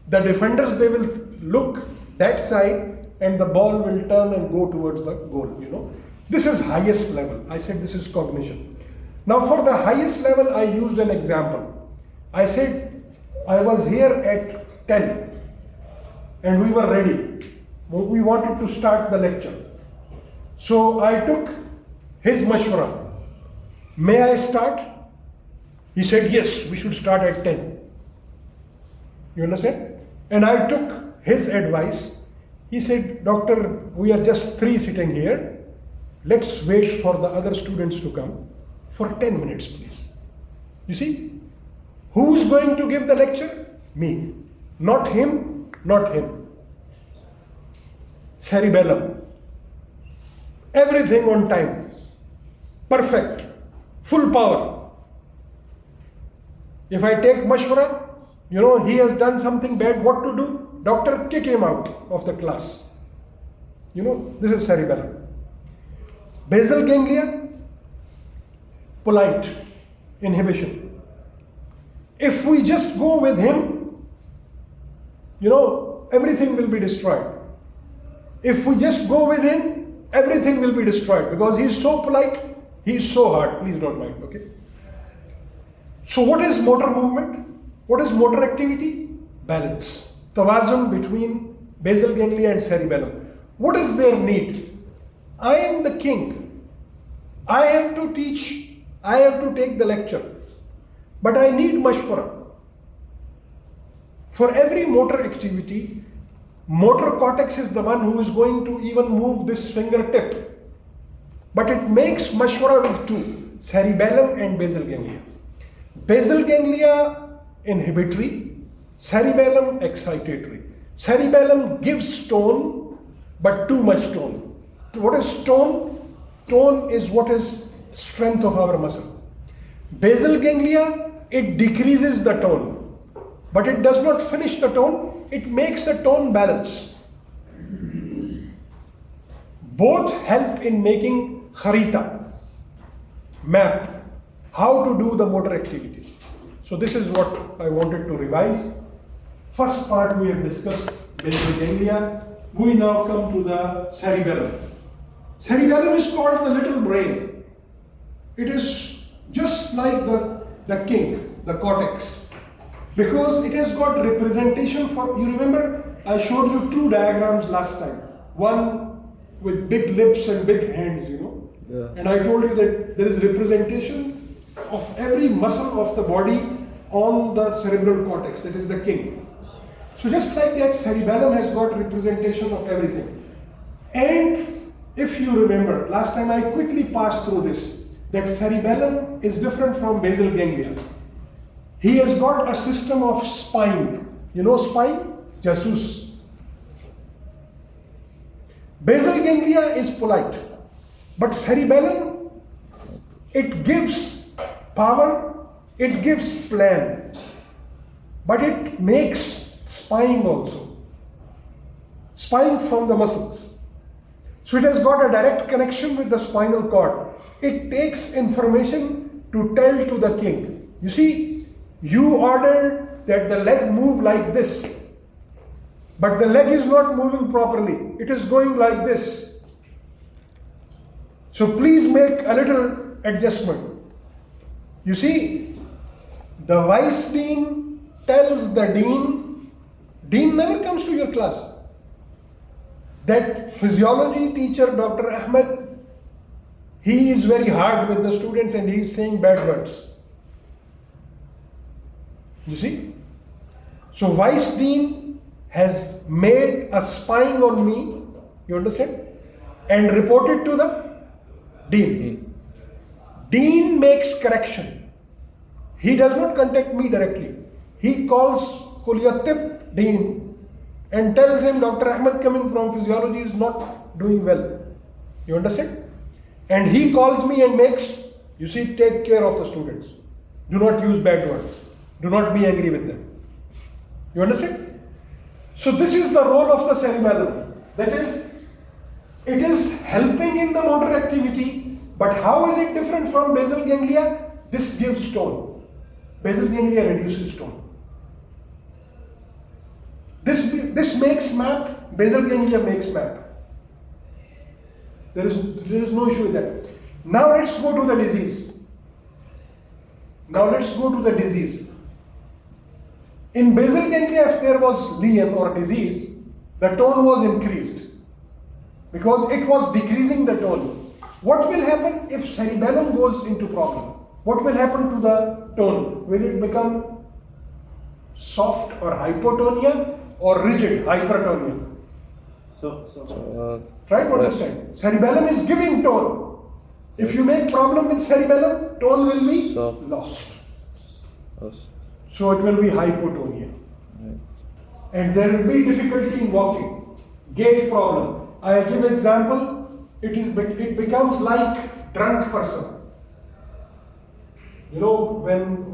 The defenders, they will look that side, and the ball will turn and go towards the goal, you know. This is highest level. I said this is cognition. Now for the highest level, I used an example. I said I was here at 10 and we were ready. We wanted to start the lecture. So I took his mashwara. May I start? He said, yes, we should start at 10. You understand? And I took his advice. He said, doctor, we are just 3 sitting here. Let's wait for the other students to come for 10 minutes, please. You see? Who's going to give the lecture? Me. Not him, not him. Cerebellum. Everything on time. Perfect. Full power. If I take mashwara, you know, he has done something bad, what to do? Doctor, kick him out of the class. You know, this is cerebellum. Basal ganglia, polite, inhibition. If we just go with him, you know, everything will be destroyed. If we just go with him, everything will be destroyed, because he is so polite, he is so hard. Please don't mind, okay? So what is motor movement? What is motor activity? Balance. Tawazun between basal ganglia and cerebellum. What is their need? I am the king. I have to teach, I have to take the lecture. But I need mashwara. For every motor activity, motor cortex is the one who is going to even move this fingertip. But it makes mashwara with two, cerebellum and basal ganglia. Basal ganglia inhibitory, cerebellum excitatory. Cerebellum gives tone, but too much tone. What is tone? Tone is what is strength of our muscle. Basal ganglia, it decreases the tone. But it does not finish the tone, it makes the tone balance. Both help in making kharita, map, how to do the motor activity. So this is what I wanted to revise. First part we have discussed basal ganglia. We now come to the cerebellum. Cerebellum is called the little brain. It is just like the king, the cortex. Because it has got representation for, you remember I showed you two diagrams last time. One with big lips and big hands, you know. Yeah. And I told you that there is representation of every muscle of the body on the cerebral cortex, that is the king. So just like that, cerebellum has got representation of everything. And if you remember, last time I quickly passed through this, that cerebellum is different from basal ganglia. He has got a system of spine. You know spine? Jasus. Basal ganglia is polite. But cerebellum, it gives power, it gives plan. But it makes spine also. Spine from the muscles. So it has got a direct connection with the spinal cord. It takes information to tell to the king. You see, you ordered that the leg move like this, but the leg is not moving properly. It is going like this. So please make a little adjustment. You see, the vice dean tells the dean, dean never comes to your class. That physiology teacher, Dr. Ahmed, he is very hard with the students and he is saying bad words. You see? So vice dean has made a spying on me, you understand? And reported to the dean. Dean makes correction. He does not contact me directly. He calls Kuliyattib dean and tells him Dr. Ahmed coming from physiology is not doing well. You understand? And he calls me and makes, you see, take care of the students. Do not use bad words. Do not be angry with them. You understand? So this is the role of the cerebellum. That is, it is helping in the motor activity, but how is it different from basal ganglia? This gives tone. Basal ganglia reduces tone. This makes map, basal ganglia makes map. There is no issue with that. Now let's go to the disease. In basal ganglia, if there was lesion or disease, the tone was increased because it was decreasing the tone. What will happen if cerebellum goes into problem? What will happen to the tone? Will it become soft or hypotonia or rigid hypertonia? Try to understand. Cerebellum is giving tone. If you make problem with cerebellum, tone will be lost. So it will be hypotonia. And there will be difficulty in walking. Gait problem. I give example. It becomes like drunk person. You know, when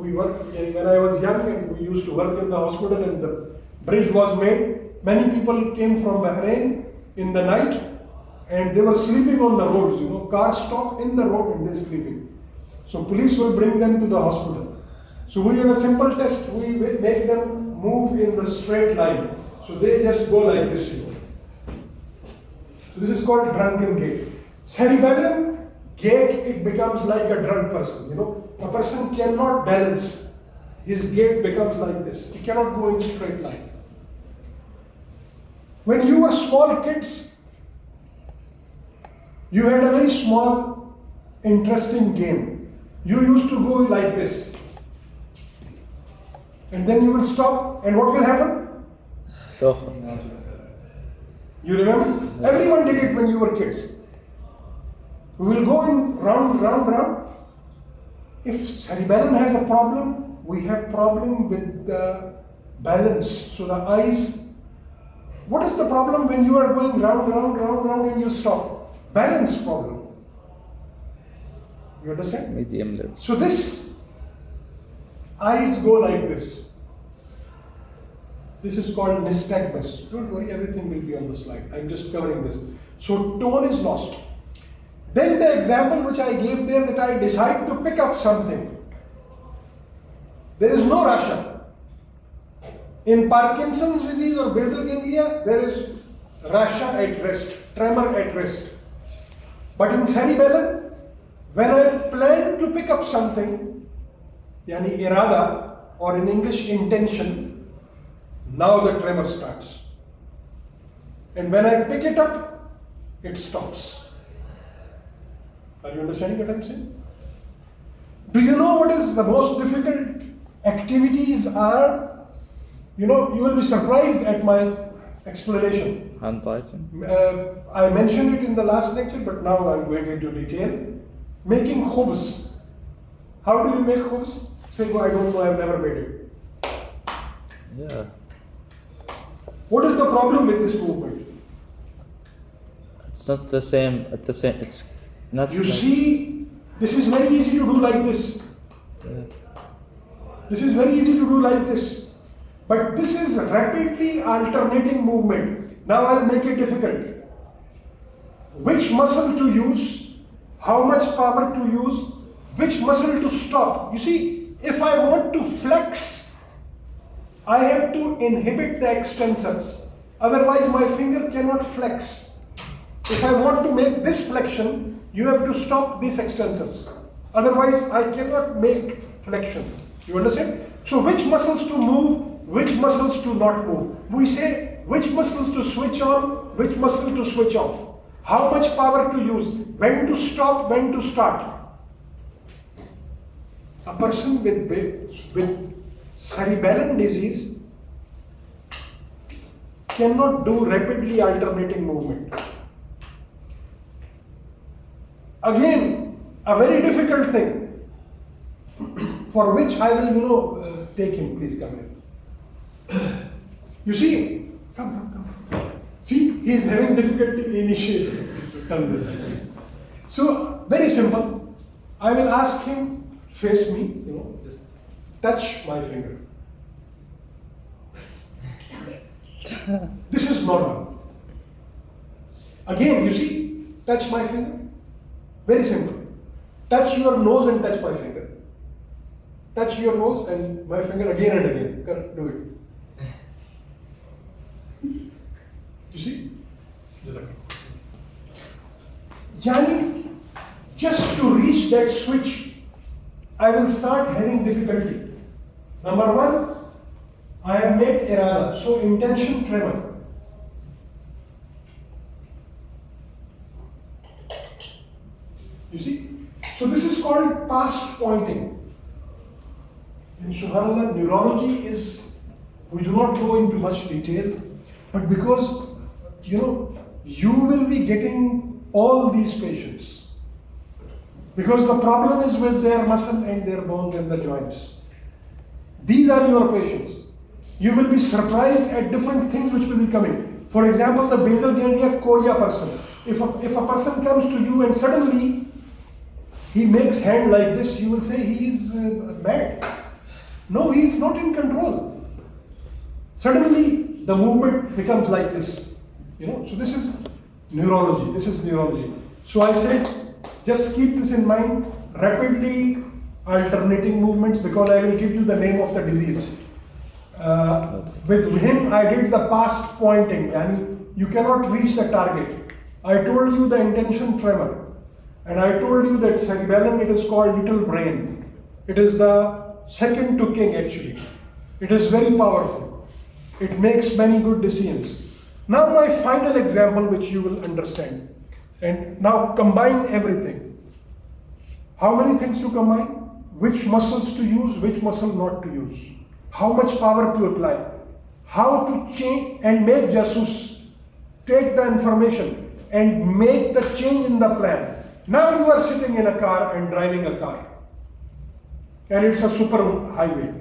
I was young and we used to work in the hospital and the bridge was made, many people came from Bahrain in the night and they were sleeping on the roads. You know, cars stop in the road and they're sleeping. So police will bring them to the hospital. So we have a simple test. We make them move in the straight line. So they just go like this. You know. So this is called drunken gait. Cerebellum gait, it becomes like a drunk person. You know, a person cannot balance. His gait becomes like this. He cannot go in straight line. When you were small kids, You had a very small, interesting game. You used to go like this. And then you will stop, and what will happen? تأخر. You remember? Everyone did it when you were kids. We will go in round, round, round. If cerebellum has a problem, we have problem with the balance. So the eyes, what is the problem when you are going round, round, round, round and you stop? Balance problem. You understand? Medium level. So this, eyes go like this. This is called nystagmus. Don't worry, everything will be on the slide. I'm just covering this. So tone is lost. Then the example which I gave there, that I decide to pick up something. There is no rasha. In Parkinson's disease or basal ganglia, there is rasha at rest, tremor at rest. But in cerebellum, when I plan to pick up something, yani irada, or in English intention, now the tremor starts. And when I pick it up, it stops. Are you understanding what I'm saying? Do you know what is the most difficult activities are? You know, you will be surprised at my explanation. Handwriting. I mentioned it in the last lecture, but now I'm going into detail. Making khubz. How do you make khubz? Say, oh, I don't know, I've never made it. Yeah. What is the problem with this movement? It's not the same. At the same. It's not. You like, see, this is very easy to do like this. Yeah. This is very easy to do like this. But this is rapidly alternating movement. Now I'll make it difficult. Which muscle to use, how much power to use, which muscle to stop. You see, if I want to flex, I have to inhibit the extensors. Otherwise my finger cannot flex. If I want to make this flexion, you have to stop these extensors. Otherwise I cannot make flexion. You understand? So which muscles to move, which muscles to not move. We say which muscles to switch on, which muscle to switch off. How much power to use, when to stop, when to start. A person with cerebellum disease cannot do rapidly alternating movement. Again, a very difficult thing for which I will, take him. Please come here. You see, come. See, he is having difficulty in initiation. Come this way, please. So, very simple. I will ask him, face me, just touch my finger. This is normal. Again, you see, touch my finger. Very simple. Touch your nose and touch my finger. Touch your nose and my finger again and again. Do it. You see? Yani, just to reach that switch, I will start having difficulty. Number one, I have made irada, so intention tremor. You see? So this is called past pointing. In subhanallah, neurology is, we do not go into much detail, but because, you will be getting all these patients. Because the problem is with their muscle and their bones and the joints. These are your patients. You will be surprised at different things which will be coming. For example, the basal ganglia chorea person. If a person comes to you and suddenly he makes hand like this, you will say he is mad. No, he is not in control. Suddenly the movement becomes like this. So this is neurology. So I said, just keep this in mind, rapidly alternating movements, because I will give you the name of the disease. With him, I did the past pointing, and you cannot reach the target. I told you the intention tremor, and I told you that cerebellum, it is called little brain. It is the second to king actually. It is very powerful. It makes many good decisions. Now my final example, which you will understand. And now combine everything. How many things to combine? Which muscles to use, which muscle not to use. How much power to apply. How to change and make jasus take the information and make the change in the plan. Now you are sitting in a car and driving a car. And it's a super highway,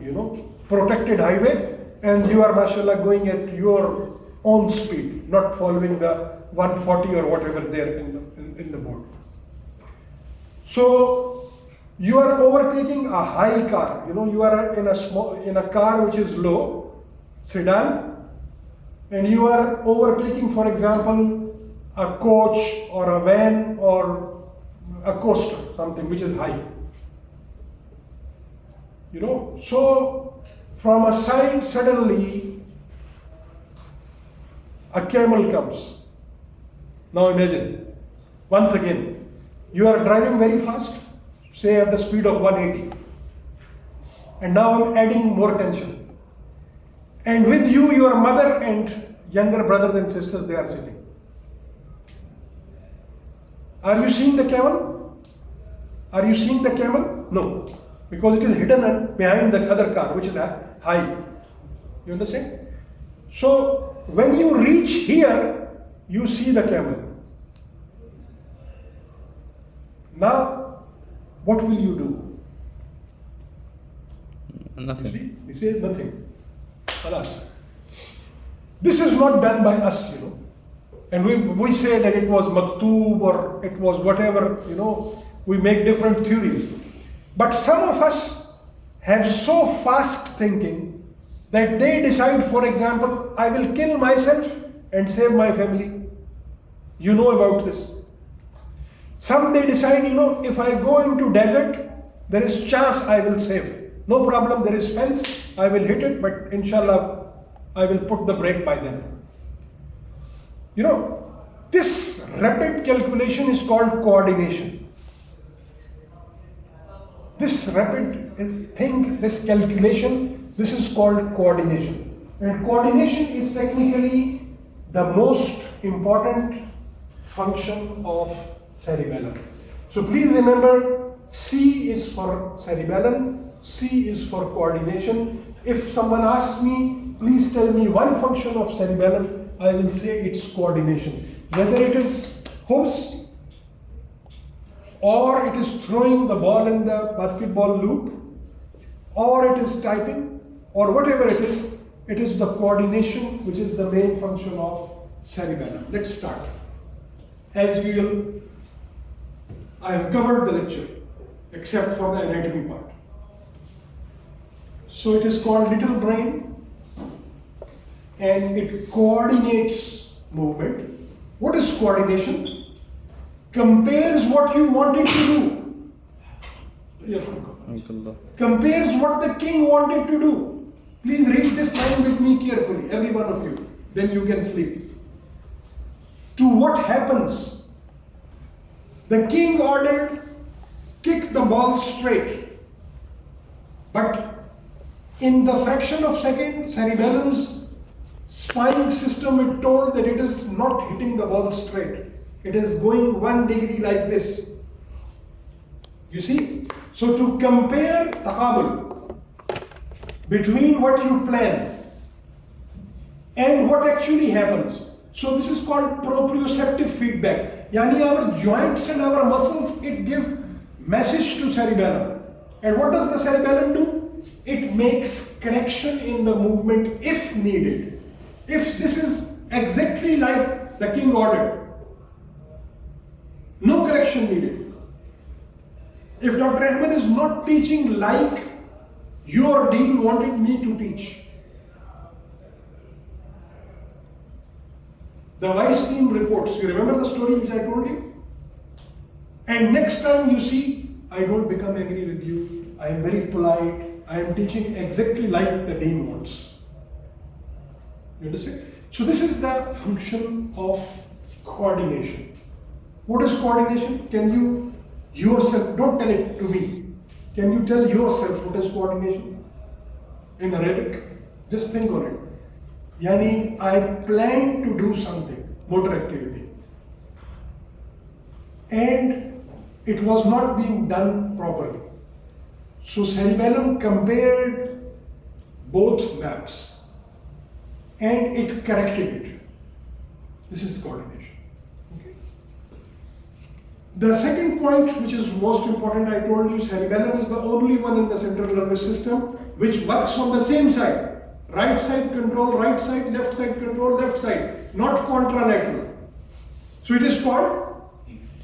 protected highway, and you are, mashallah, going at your own speed, not following the 140 or whatever there in the board. So you are overtaking a high car. You are in a car which is low, sedan, and you are overtaking, for example, a coach or a van or a coaster, something which is high. So from a side suddenly a camel comes. Now imagine, once again, you are driving very fast, say at the speed of 180, and now I'm adding more tension. And with you, your mother and younger brothers and sisters, they are sitting. Are you seeing the camel? Are you seeing the camel? No, because it is hidden behind the other car, which is high. You understand? So when you reach here, you see the camel. Now, what will you do? Nothing. You say nothing. Alas. This is not done by us, And we say that it was maktub or it was whatever, we make different theories. But some of us have so fast thinking that they decide, for example, I will kill myself and save my family. You know about this. Some they decide, if I go into desert, there is chance I will save. No problem, there is fence, I will hit it, but inshallah, I will put the brake by then. This rapid calculation is called coordination. This rapid thing, this calculation, this is called coordination. And coordination is technically the most important function of cerebellum. So please remember, C is for cerebellum, C is for coordination. If someone asks me, please tell me one function of cerebellum, I will say it's coordination. Whether it is hoops, or it is throwing the ball in the basketball loop, or it is typing, or whatever it is the coordination which is the main function of cerebellum. Let's start. As usual, I have covered the lecture except for the anatomy part. So it is called little brain and it coordinates movement. What is coordination? Compares what you wanted to do. Compares what the king wanted to do. Please read this line with me carefully, every one of you. Then you can sleep. To what happens? The king ordered, kick the ball straight. But in the fraction of second, cerebellum's spine system is told that it is not hitting the ball straight. It is going 1 degree like this. You see? So to compare taqabul between what you plan and what actually happens. So this is called proprioceptive feedback. Yani our joints and our muscles, it gives message to cerebellum. And what does the cerebellum do? It makes correction in the movement if needed. If this is exactly like the king ordered, no correction needed. If Dr. Ahmed is not teaching like your dean wanted me to teach, the vice dean reports, you remember the story which I told you? And next time you see, I don't become angry with you, I am very polite, I am teaching exactly like the dean wants. You understand? So this is the function of coordination. What is coordination? Can you yourself, don't tell it to me, can you tell yourself what is coordination? In Arabic, just think on it. Yani, I plan to do something, motor activity. and it was not being done properly. So cerebellum compared both maps and it corrected it. This is coordination. Okay. The second point, which is most important, I told you cerebellum is the only one in the central nervous system which works on the same side. Right side control, right side, left side control, left side, not contralateral. So it is called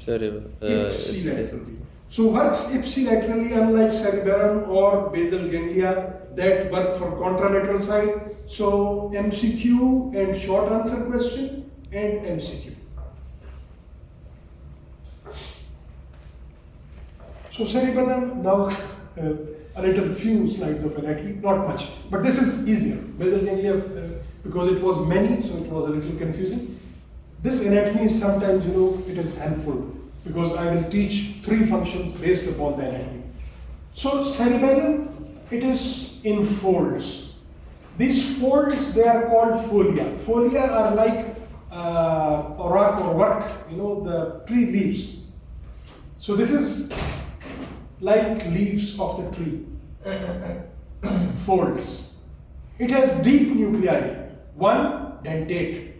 ipsilaterally. So works ipsilaterally, unlike cerebellum or basal ganglia that work for contralateral side. So MCQ and short answer question and MCQ. So cerebellum, now a little few slides of anatomy, not much, but this is easier. Basal ganglia, because it was many, so it was a little confusing. This anatomy is sometimes, it is helpful because I will teach 3 functions based upon the anatomy. So cerebellum, it is in folds. These folds, they are called folia. Folia are like orak or work, the tree leaves. So this is like leaves of the tree. Folds. It has deep nuclei. 1 dentate,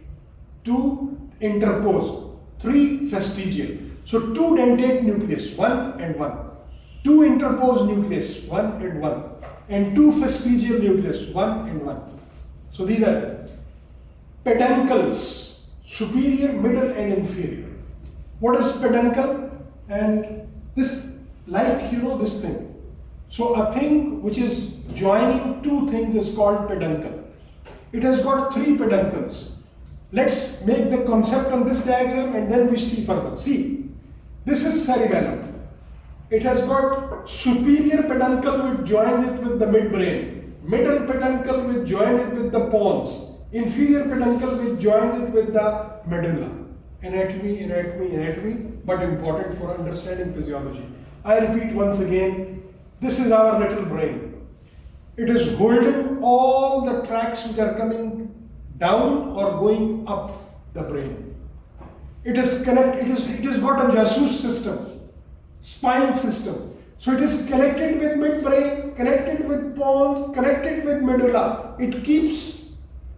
2 interposed, 3 vestigial. So 2 dentate nucleus, 1 and 1. 2 interposed nucleus, 1 and 1. And 2 vestigial nucleus, 1 and 1. So these are the peduncles, superior, middle and inferior. What is peduncle? And this, like this thing. So a thing which is joining 2 things is called peduncle. It has got 3 peduncles. Let's make the concept on this diagram and then we see further. See, this is cerebellum. It has got superior peduncle which joins it with the midbrain, middle peduncle which joins it with the pons, inferior peduncle which joins it with the medulla. Anatomy, anatomy, anatomy, but important for understanding physiology. I repeat once again, this is our little brain. It is holding all the tracks which are coming down or going up the brain. It is connected, it has got a jasus system, spine system. So it is connected with midbrain, connected with pons, connected with medulla. It keeps,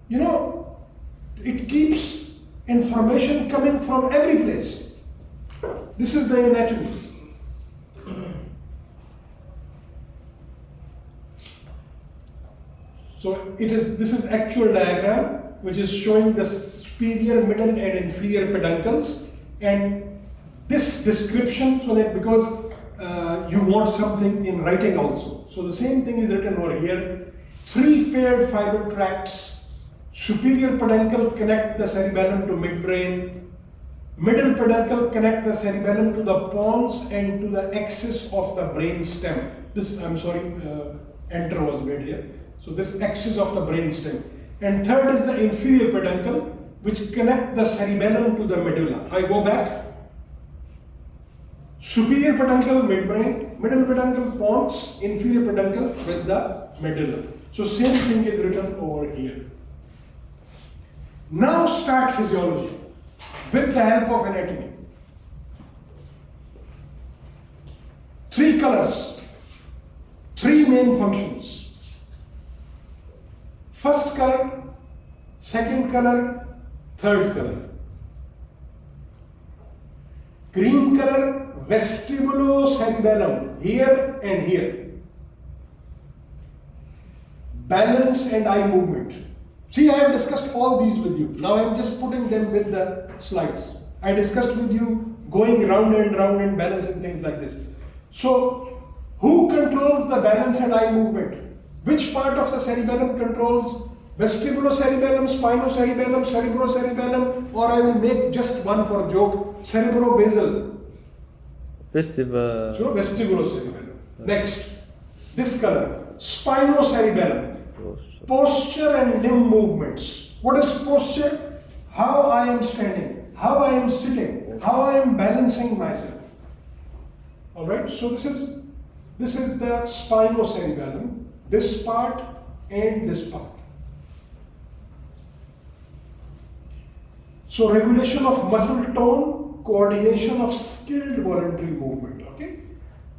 it keeps information coming from every place. This is the anatomy. So this is actual diagram which is showing the superior, middle and inferior peduncles, and this description, so that because you want something in writing also. So the same thing is written over here. 3 paired fiber tracts. Superior peduncle connect the cerebellum to midbrain. Middle peduncle connect the cerebellum to the pons and to the axis of the brain stem. This, enter was made here. So this axis of the brain stem. And third is the inferior peduncle, which connect the cerebellum to the medulla. I go back. Superior peduncle, midbrain, middle peduncle, pons, inferior peduncle with the medulla. So same thing is written over here. Now start physiology with the help of anatomy. 3 colors, 3 main functions. First color, second color, third color. Green color, vestibulocerebellum, here and here. Balance and eye movement. See, I have discussed all these with you. Now I am just putting them with the slides. I discussed with you going round and balance and things like this. So, who controls the balance and eye movement? Which part of the cerebellum controls vestibulocerebellum, spinocerebellum, cerebrocerebellum, or I will make just one for joke, cerebrobasal. So vestibulocerebellum. Next, this color, spinocerebellum. Posture and limb movements. What is posture? How I am standing, how I am sitting, how I am balancing myself. Alright, so this is the spinocerebellum, this part and this part. So regulation of muscle tone coordination of skilled voluntary movement. Okay.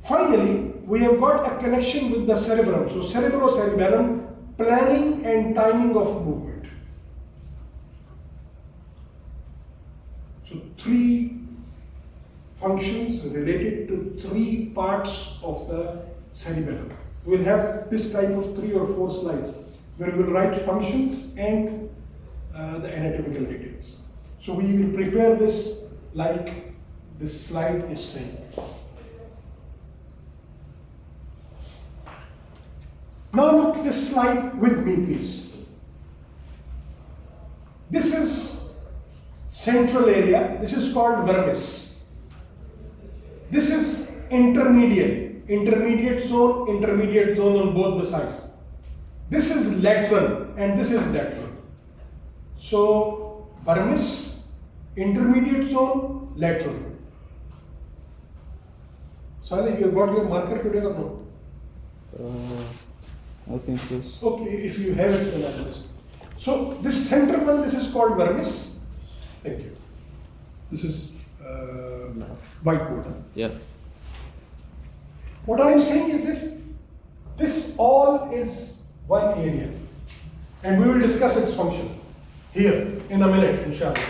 Finally, we have got a connection with the cerebrum. So cerebrocerebellum, planning and timing of movement. So three functions related to three parts of the cerebellum. We'll have this type of 3 or 4 slides where we will write functions and the anatomical details. So we will prepare this like this slide is saying. Now look this slide with me, please. This is central area. This is called vermis. This is intermediate zone on both the sides. This is lateral and this is lateral. So vermis, intermediate zone, lateral. Salih, you have got your marker today or no? I think yes. Okay, if you have it, then I'll listen. So this center one, this is called vermis. Thank you. This is whiteboard. Yeah. What I am saying is this all is one area, and we will discuss its function here in a minute, inshallah.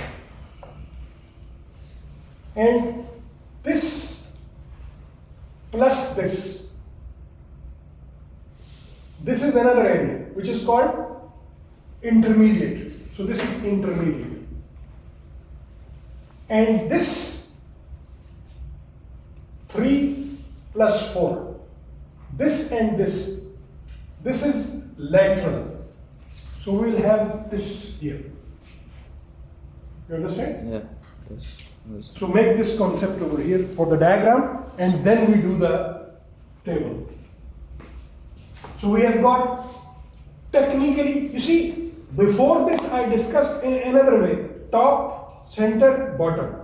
And this plus this is another area which is called intermediate. So this is intermediate. And this 3 plus 4, this and this is lateral. So we'll have this here. You understand? Yeah. Yes. Yes. So make this concept over here for the diagram, and then we do the table. So we have got technically, you see, before this I discussed in another way: top, center, bottom,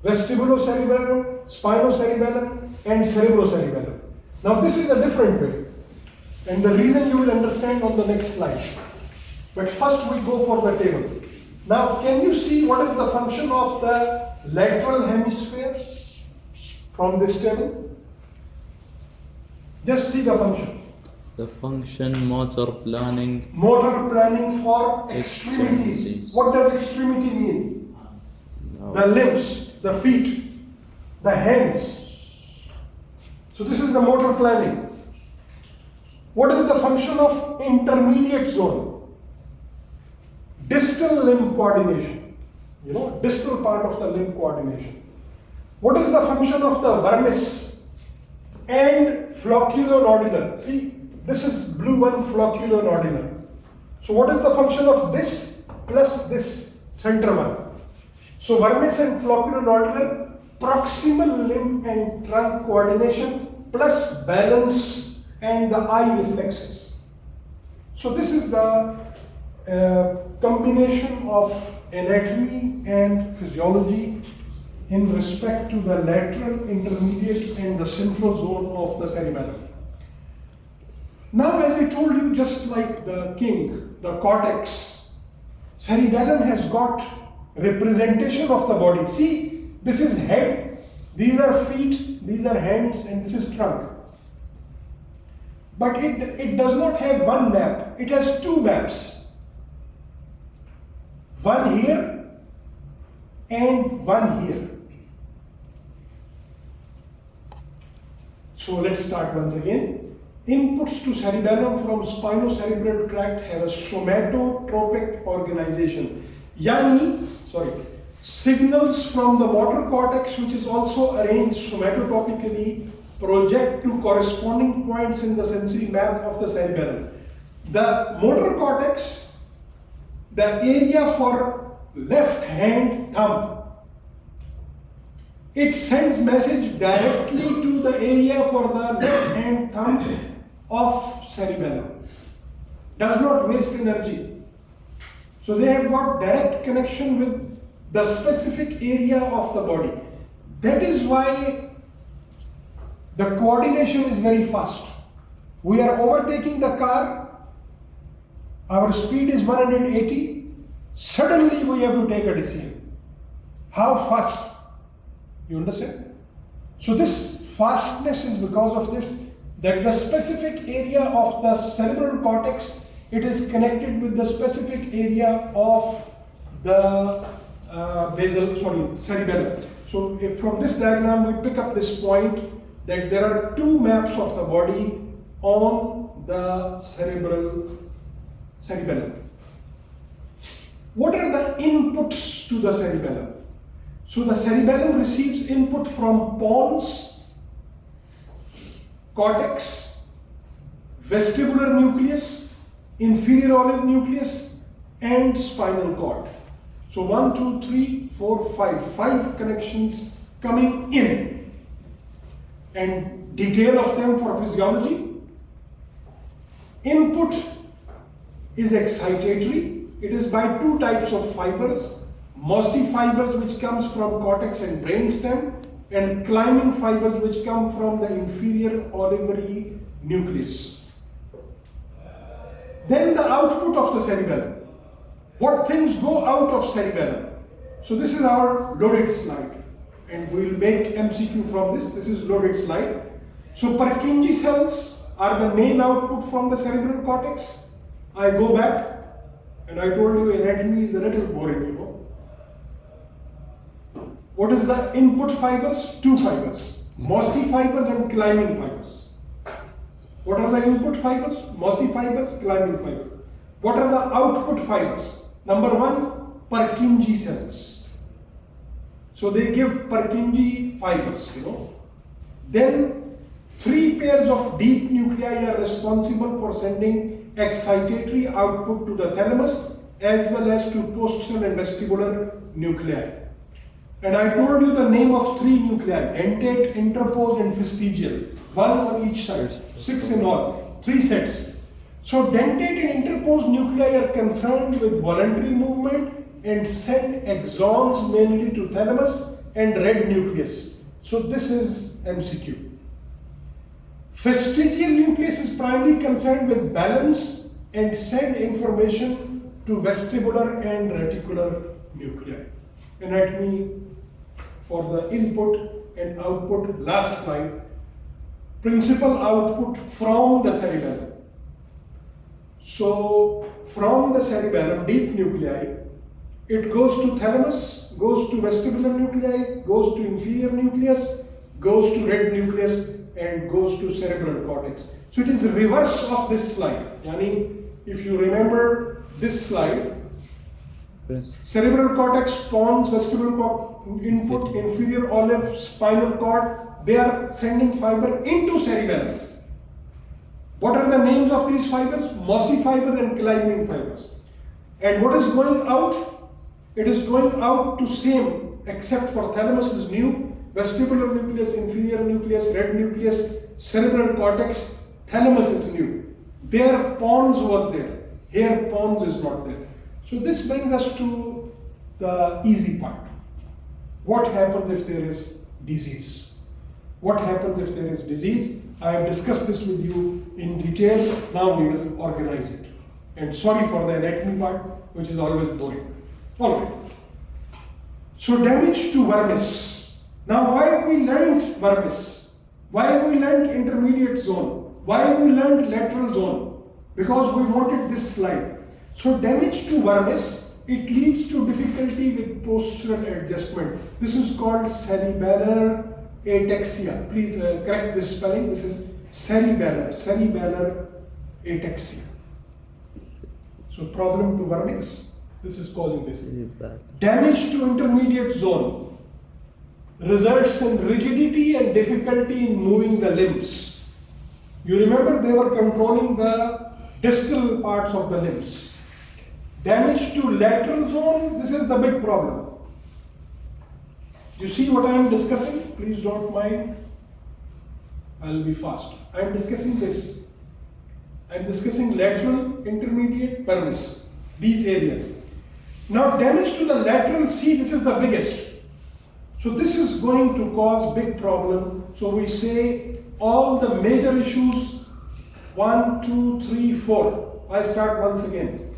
vestibulocerebellum, spinocerebellum, and cerebrocerebellum. Now this is a different way, and the reason you will understand on the next slide. But first we go for the table. Now can you see what is the function of the lateral hemisphere from this table? Just see the function. The function motor planning. Motor planning for extremities. Extremities. What does extremity mean? No. The limbs, the feet, the hands. So this is the motor planning. What is the function of intermediate zone? Distal limb coordination. You know, distal part of the limb coordination. What is the function of the vermis and flocculonodular? See, this is blue one, flocculonodular. So what is the function of this plus this center one? So vermis and flocculonodular, proximal limb and trunk coordination plus balance and the eye reflexes. So this is the combination of anatomy and physiology in respect to the lateral, intermediate and the central zone of the cerebellum. Now, as I told you, just like the king, the cortex, cerebellum has got representation of the body. See, this is head, these are feet, these are hands, and this is trunk. But it does not have one map, it has two maps. One here and one here. So let's start once again. Inputs to cerebellum from spinocerebral tract have a somatotropic organization. Signals from the motor cortex, which is also arranged somatotropically, project to corresponding points in the sensory map of the cerebellum. The motor cortex, the area for left hand thumb, it sends message directly to the area for the left hand thumb of cerebellum. Does not waste energy. So they have got direct connection with the specific area of the body. That is why the coordination is very fast. We are overtaking the car, our speed is 180, suddenly we have to take a decision. How fast You understand? So this fastness is because of this, that the specific area of the cerebral cortex, it is connected with the specific area of the cerebellum. So if from this diagram we pick up this point that there are two maps of the body on the cerebellum. What are the inputs to the cerebellum? So the cerebellum receives input from pons, cortex, vestibular nucleus, inferior olive nucleus, and spinal cord. So 1, 2, 3, 4, 5 connections coming in, and detail of them for physiology. Input is excitatory. It is by two types of fibers: mossy fibers which comes from cortex and brainstem, and climbing fibers which come from the inferior olivary nucleus. Then the output of the cerebellum. What things go out of cerebellum? So this is our loaded slide, and we will make MCQ from this. This is loaded slide. So Purkinje cells are the main output from the cerebral cortex. I go back, and I told you anatomy is a little boring, you know. What is the input fibers? Two fibers: mossy fibers and climbing fibers. What are the input fibers? Mossy fibers, climbing fibers. What are the output fibers? Number one, Purkinje cells. So they give Purkinje fibers, you know. Then 3 pairs of deep nuclei are responsible for sending excitatory output to the thalamus as well as to posterior and vestibular nuclei. And I told you the name of 3 nuclei: dentate, interposed, and vestigial. 1 on each side, 6 in all, 3 sets. So dentate and interposed nuclei are concerned with voluntary movement and send axons mainly to thalamus and red nucleus. So this is MCQ. Vestigial nucleus is primarily concerned with balance and send information to vestibular and reticular nuclei. Anatomy for the input and output, last slide. Principal output from the cerebellum. So from the cerebellum, deep nuclei, it goes to thalamus, goes to vestibular nuclei, goes to inferior nucleus, goes to red nucleus, and goes to cerebral cortex. So it is the reverse of this slide. Yani, if you remember this slide, cerebral cortex, pons, vestibular input, inferior olive, spinal cord, they are sending fiber into cerebellum. What are the names of these fibers? Mossy fibers and climbing fibers. And what is going out? It is going out to same, except for thalamus is new, vestibular nucleus, inferior nucleus, red nucleus, cerebral cortex, thalamus is new. There pons was there. Here pons is not there. So this brings us to the easy part. What happens if there is disease? What happens if there is disease? I have discussed this with you in detail. Now we will organize it. And sorry for the anatomy part, which is always boring. All right. So damage to vermis. Now why we learned vermis? Why we learned intermediate zone? Why we learned lateral zone? Because we wanted this slide. So damage to vermis, it leads to difficulty with postural adjustment. This is called cerebellar ataxia. Please correct this spelling. This is cerebellar ataxia. So problem to vernix. This is causing this. Damage to intermediate zone results in rigidity and difficulty in moving the limbs. You remember they were controlling the distal parts of the limbs. Damage to lateral zone, this is the big problem. You see what I am discussing? Please don't mind. I'll be fast. I am discussing this. I am discussing lateral, intermediate, vermis. These areas. Now damage to the lateral, see, this is the biggest. So this is going to cause big problem. So we say all the major issues, 1, 2, 3, 4. I start once again.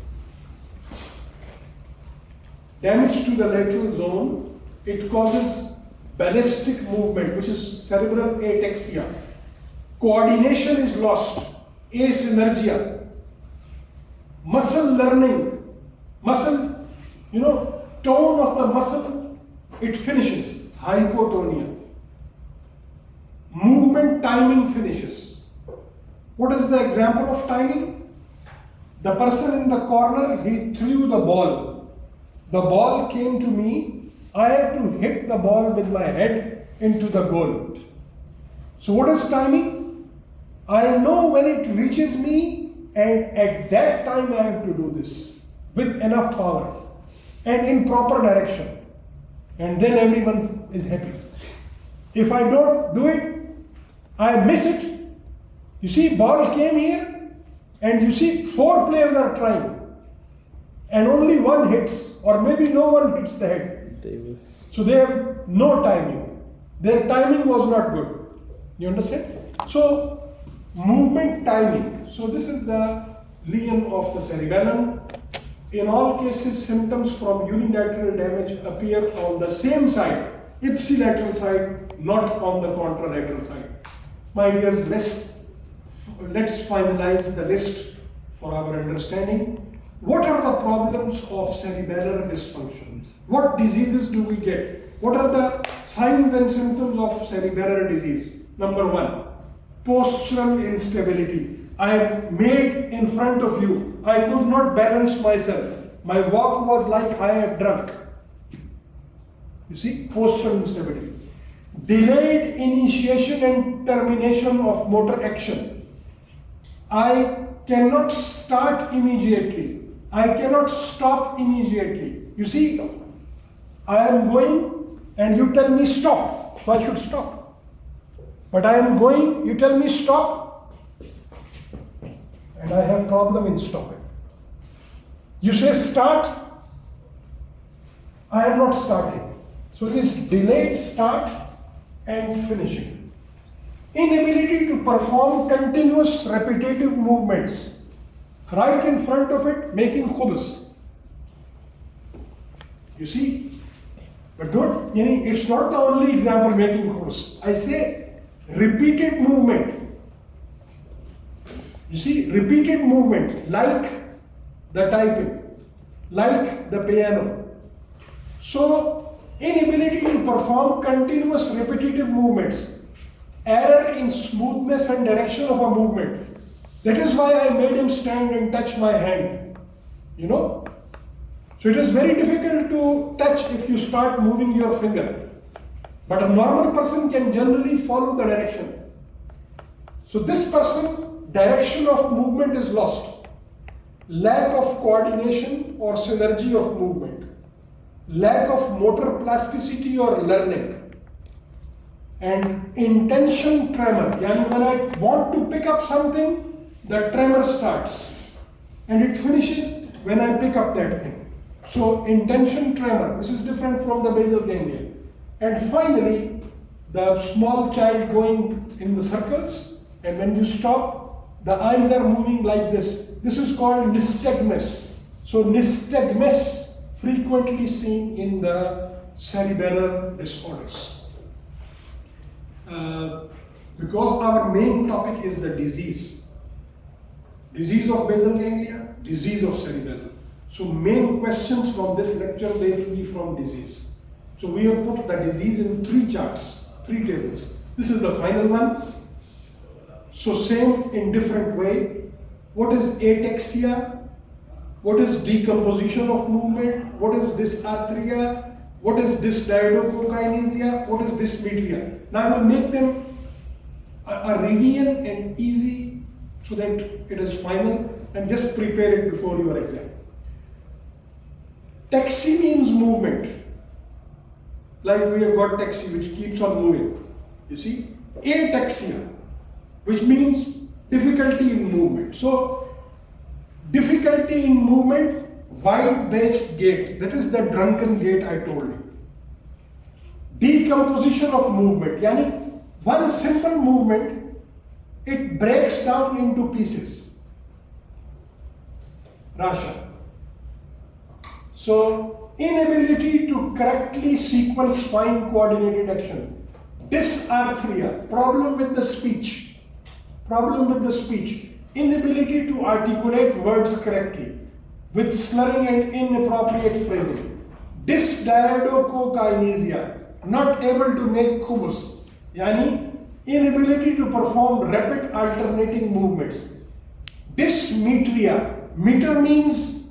Damage to the lateral zone, it causes ballistic movement, which is cerebral ataxia. Coordination is lost, asynergia. Muscle learning, muscle, tone of the muscle, it finishes, hypotonia. Movement timing finishes. What is the example of timing? The person in the corner, he threw the ball. The ball came to me. I have to hit the ball with my head into the goal. So what is timing? I know when it reaches me, and at that time I have to do this with enough power and in proper direction. And then everyone is happy. If I don't do it, I miss it. You see, ball came here, and you see 4 players are trying, and only one hits, or maybe no one hits the head. So they have no timing. Their timing was not good. You understand? So, movement timing. So this is the lesion of the cerebellum. In all cases, symptoms from unilateral damage appear on the same side, ipsilateral side, not on the contralateral side. My dears, let's finalize the list for our understanding. What are the problems of cerebellar dysfunction? What diseases do we get? What are the signs and symptoms of cerebellar disease? Number 1, postural instability. I am made in front of you. I could not balance myself. My walk was like I have drunk. You see, postural instability. Delayed initiation and termination of motor action. I cannot start immediately. I cannot stop immediately. You see, I am going and you tell me stop. So I should stop. But I am going, you tell me stop, and I have problem in stopping. You say start, I am not starting. So it is delayed start and finishing. Inability to perform continuous repetitive movements. Right in front of it, making khubs. You see? But don't, it's not the only example making khubs. I say repeated movement. You see, repeated movement, like the typing, like the piano. So, inability to perform continuous repetitive movements, error in smoothness and direction of a movement. That is why I made him stand and touch my hand. So it is very difficult to touch if you start moving your finger. But a normal person can generally follow the direction. So this person, direction of movement is lost. Lack of coordination or synergy of movement. Lack of motor plasticity or learning. And intention tremor. Yani when I want to pick up something, the tremor starts. And it finishes when I pick up that thing. So intention tremor, this is different from the basal ganglia. And finally, the small child going in the circles, and when you stop, the eyes are moving like this. This is called nystagmus. So nystagmus frequently seen in the cerebellar disorders. Because our main topic is the disease. Disease of basal ganglia, disease of cerebellum. So main questions from this lecture, they will be from disease. So we have put the disease in 3 charts, 3 tables. This is the final one. So same in different way. What is ataxia? What is decomposition of movement? What is dysarthria? What is dysdiadochokinesia? What is dysmetria? Now I will make them a revision and easy so that it is final, and just prepare it before your exam. Taxi means movement. Like we have got taxi which keeps on moving. You see? Ataxia, which means difficulty in movement. So, difficulty in movement, wide-based gait. That is the drunken gait I told you. Decomposition of movement. Yani, one simple movement, it breaks down into pieces. Rasha. So, inability to correctly sequence fine coordinated action. Dysarthria, problem with the speech, inability to articulate words correctly with slurring and inappropriate phrasing. Dysdiadochokinesia, not able to make khubus, yani inability to perform rapid alternating movements. Dysmetria, meter means,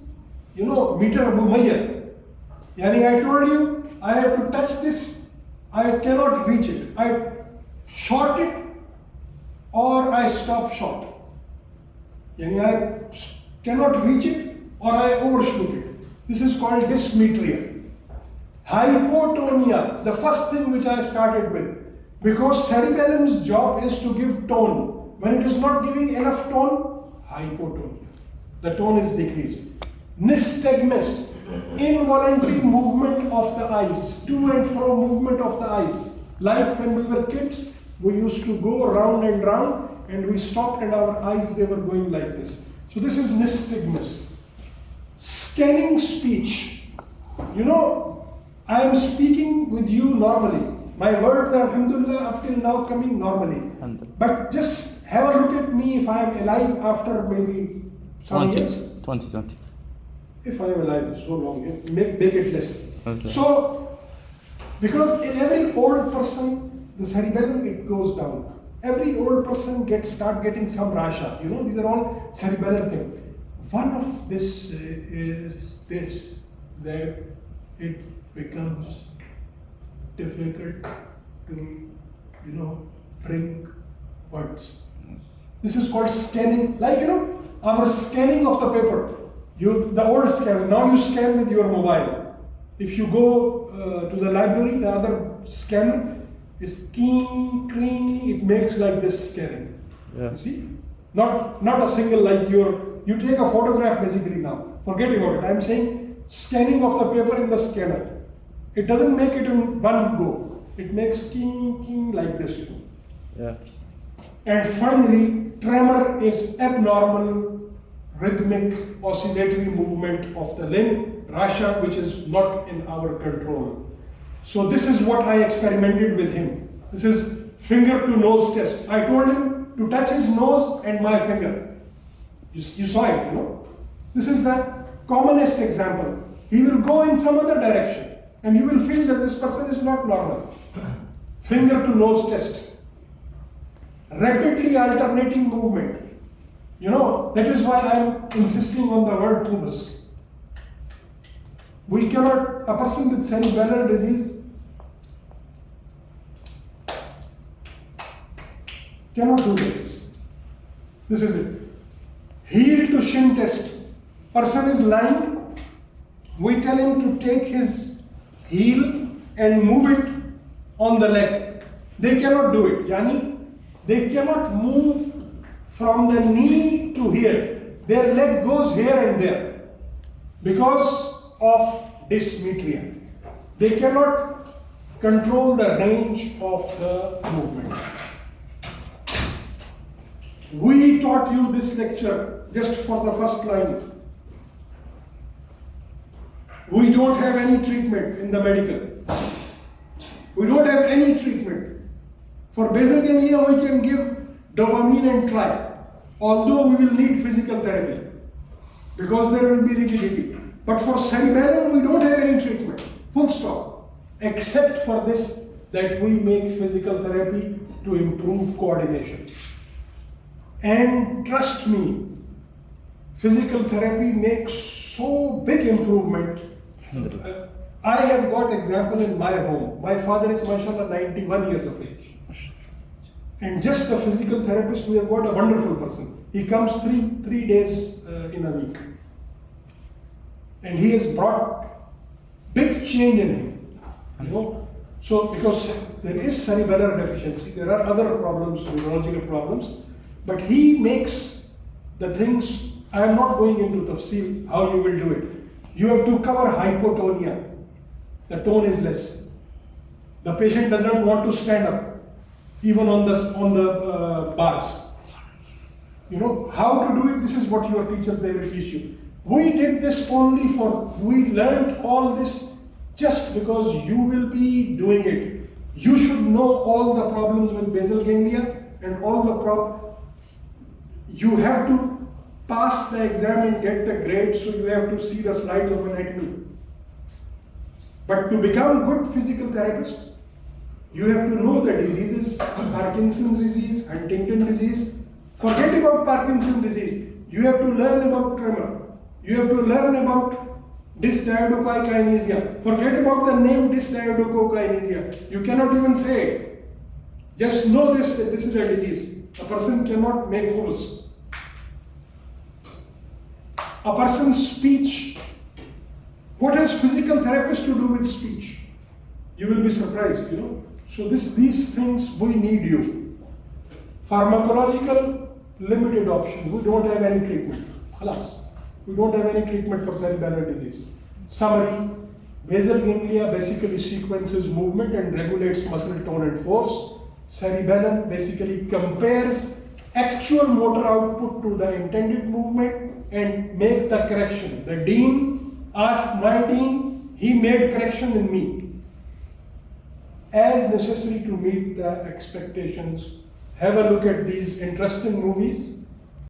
meter mumayyan. Yani I told you, I have to touch this, I cannot reach it. I short it or I stop short. Yani I cannot reach it or I overshoot it. This is called dysmetria. Hypotonia, the first thing which I started with, because cerebellum's job is to give tone. When it is not giving enough tone, hypotonia. The tone is decreased. Nystagmus, involuntary movement of the eyes, to and fro movement of the eyes. Like when we were kids, we used to go round and round and we stopped and our eyes, they were going like this. So this is nystagmus. Scanning speech. I am speaking with you normally. My words are, alhamdulillah, up till now coming normally. But just have a look at me if I am alive after maybe some years. 2020. If I am alive so long, make it less. Okay. So, because in every old person, the cerebellum, it goes down. Every old person start getting some rasha. These are all cerebellar things. One of this is this, that it becomes difficult to, bring words. This is called scanning. Like, our scanning of the paper. The old scanner, now you scan with your mobile. If you go to the library, the other scanner is keen, it makes like this scanning. Yeah. You see? Not a single like you take a photograph basically now. Forget about it. I'm saying scanning of the paper in the scanner. It doesn't make it in one go. It makes keen like this. Yeah. And finally, tremor is abnormal rhythmic oscillatory movement of the limb, rasha, which is not in our control. So this is what I experimented with him. This is finger to nose test. I told him to touch his nose and my finger. You saw it, This is the commonest example. He will go in some other direction and you will feel that this person is not normal. Finger to nose test. Rapidly alternating movement. That is why I am insisting on the word khubus. A person with cerebellar disease cannot do this. This is it. Heel to shin test. Person is lying. We tell him to take his heel and move it on the leg. They cannot do it. Yani, they cannot move from the knee to here. Their leg goes here and there because of dysmetria. They cannot control the range of the movement. We taught you this lecture just for the first line. We don't have any treatment in the medical. We don't have any treatment. For basal ganglia, we can give dopamine and try. Although we will need physical therapy because there will be rigidity. But for cerebellum, we don't have any treatment. Full stop. Except for this, that we make physical therapy to improve coordination. And trust me, physical therapy makes so big improvement. I have got example in my home. My father is, mashallah, 91 years of age. And just a physical therapist, we have got a wonderful person. He comes three days in a week. And he has brought big change in him. So because there is cerebellar deficiency, there are other problems, neurological problems, but he makes the things, I am not going into tafsir how you will do it. You have to cover hypotonia. The tone is less. The patient does not want to stand up, even on the bars. How to do it, this is what your teachers, they will teach you. We did this we learned all this just because you will be doing it. You should know all the problems with basal ganglia and all the you have to pass the exam and get the grade, so you have to see the slides of anatomy. But to become good physical therapist, you have to know the diseases, Parkinson's disease, Huntington disease. Forget about Parkinson's disease. You have to learn about tremor. You have to learn about dysdiadochokinesia. Forget about the name dysdiadochokinesia. You cannot even say it. Just know this, that this is a disease. A person cannot make fools. A person's speech. What has physical therapist to do with speech? You will be surprised, you know. So these things, we need you. Pharmacological, limited option. We don't have any treatment. Khalas. We don't have any treatment for cerebellar disease. Summary: basal ganglia basically sequences movement and regulates muscle tone and force. Cerebellum basically compares actual motor output to the intended movement and make the correction. The dean asked my dean, he made correction in me. As necessary to meet the expectations, have a look at these interesting movies.